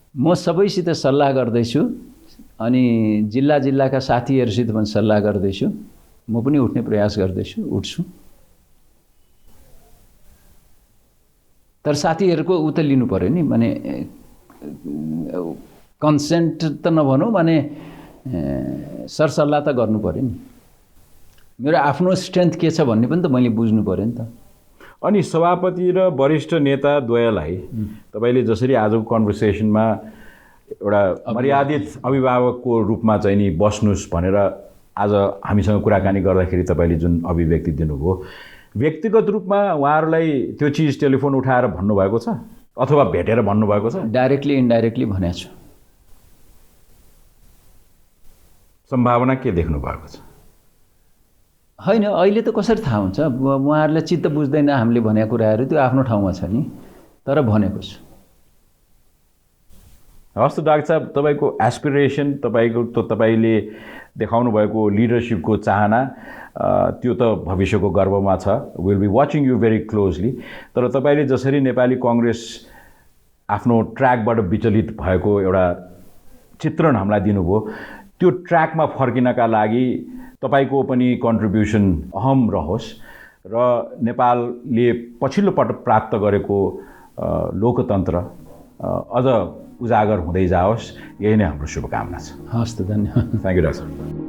म सबैसित सल्लाह गर्दैछु, अनि जिल्लाका साथीहरूसित पनि सल्लाह गर्दैछु। म पनि उठ्ने प्रयास गर्दैछु, उठ्छु। तर साथीहरूको उ त लिनु पर्यो नि, माने कन्सेन्ट त नभनौँ, माने सरसल्लाह त गर्नु पर्यो नि। मेरो आफ्नो स्ट्रेन्थ के छ भन्ने पनि त मैले बुझ्नु पर्यो नि त। अनि सभापति र वरिष्ठ नेता द्वयलाई तपाईले जसरी आजको कन्भर्सेसनमा एउटा मर्यादित अभिभावकको रूपमा चाहिँ नि बस्नुस् भनेर आज हामीसँग कुराकानी गर्दाखेरि तपाईले जुन अभिव्यक्ति दिनुभयो, व्यक्तिगत रूपमा उहाँहरूलाई त्यो चिज टेलिफोन उठाएर भन्नुभएको छ अथवा भेटेर भन्नुभएको छ? डाइरेक्टली इन्डाइरेक्टली भनेको छु। सम्भावना के देख्नु भएको छ? हैन, अहिले त कसरी थाहा हुन्छ? उहाँहरूलाई चित्त बुझ्दैन हामीले भनेको कुराहरू, त्यो आफ्नो ठाउँमा छ नि, तर भनेको छु। हस् त डाक्टर साहब, तपाईँको एस्पिरेसन, तपाईँले देखाउनु भएको लिडरसिपको चाहना, त्यो त भविष्यको गर्वमा छ। Will be watching you very closely. तर तपाईँले जसरी नेपाली कङ्ग्रेस आफ्नो ट्र्याकबाट विचलित भएको एउटा चित्रण हामीलाई दिनुभयो, त्यो ट्र्याकमा फर्किनका लागि तपाईको पनि कन्ट्रिब्युसन अहम रहोस् र नेपालले पछिल्लो पटक प्राप्त गरेको लोकतन्त्र अझ उजागर हुँदै जाओस्, यही नै हाम्रो शुभकामना छ। हस् त, धन्यवाद। थ्याङ्क यू डाक्टर साहब।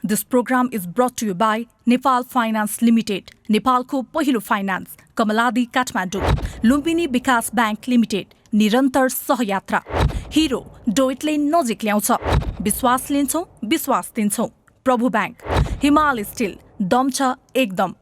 This program is brought to you by Nepal Finance Limited, नेपालको पहिलो फाइनान्स, कमलादी काठमाडौँ, लुम्बिनी विकास बैंक लिमिटेड, निरन्तर सहयात्रा, हिरो डोइटले नजिक ल्याउँछ, विश्वास लिन्छौँ, विश्वास दिन्छौँ, प्रभु बैंक, हिमाल स्टिल, दम छ एकदम।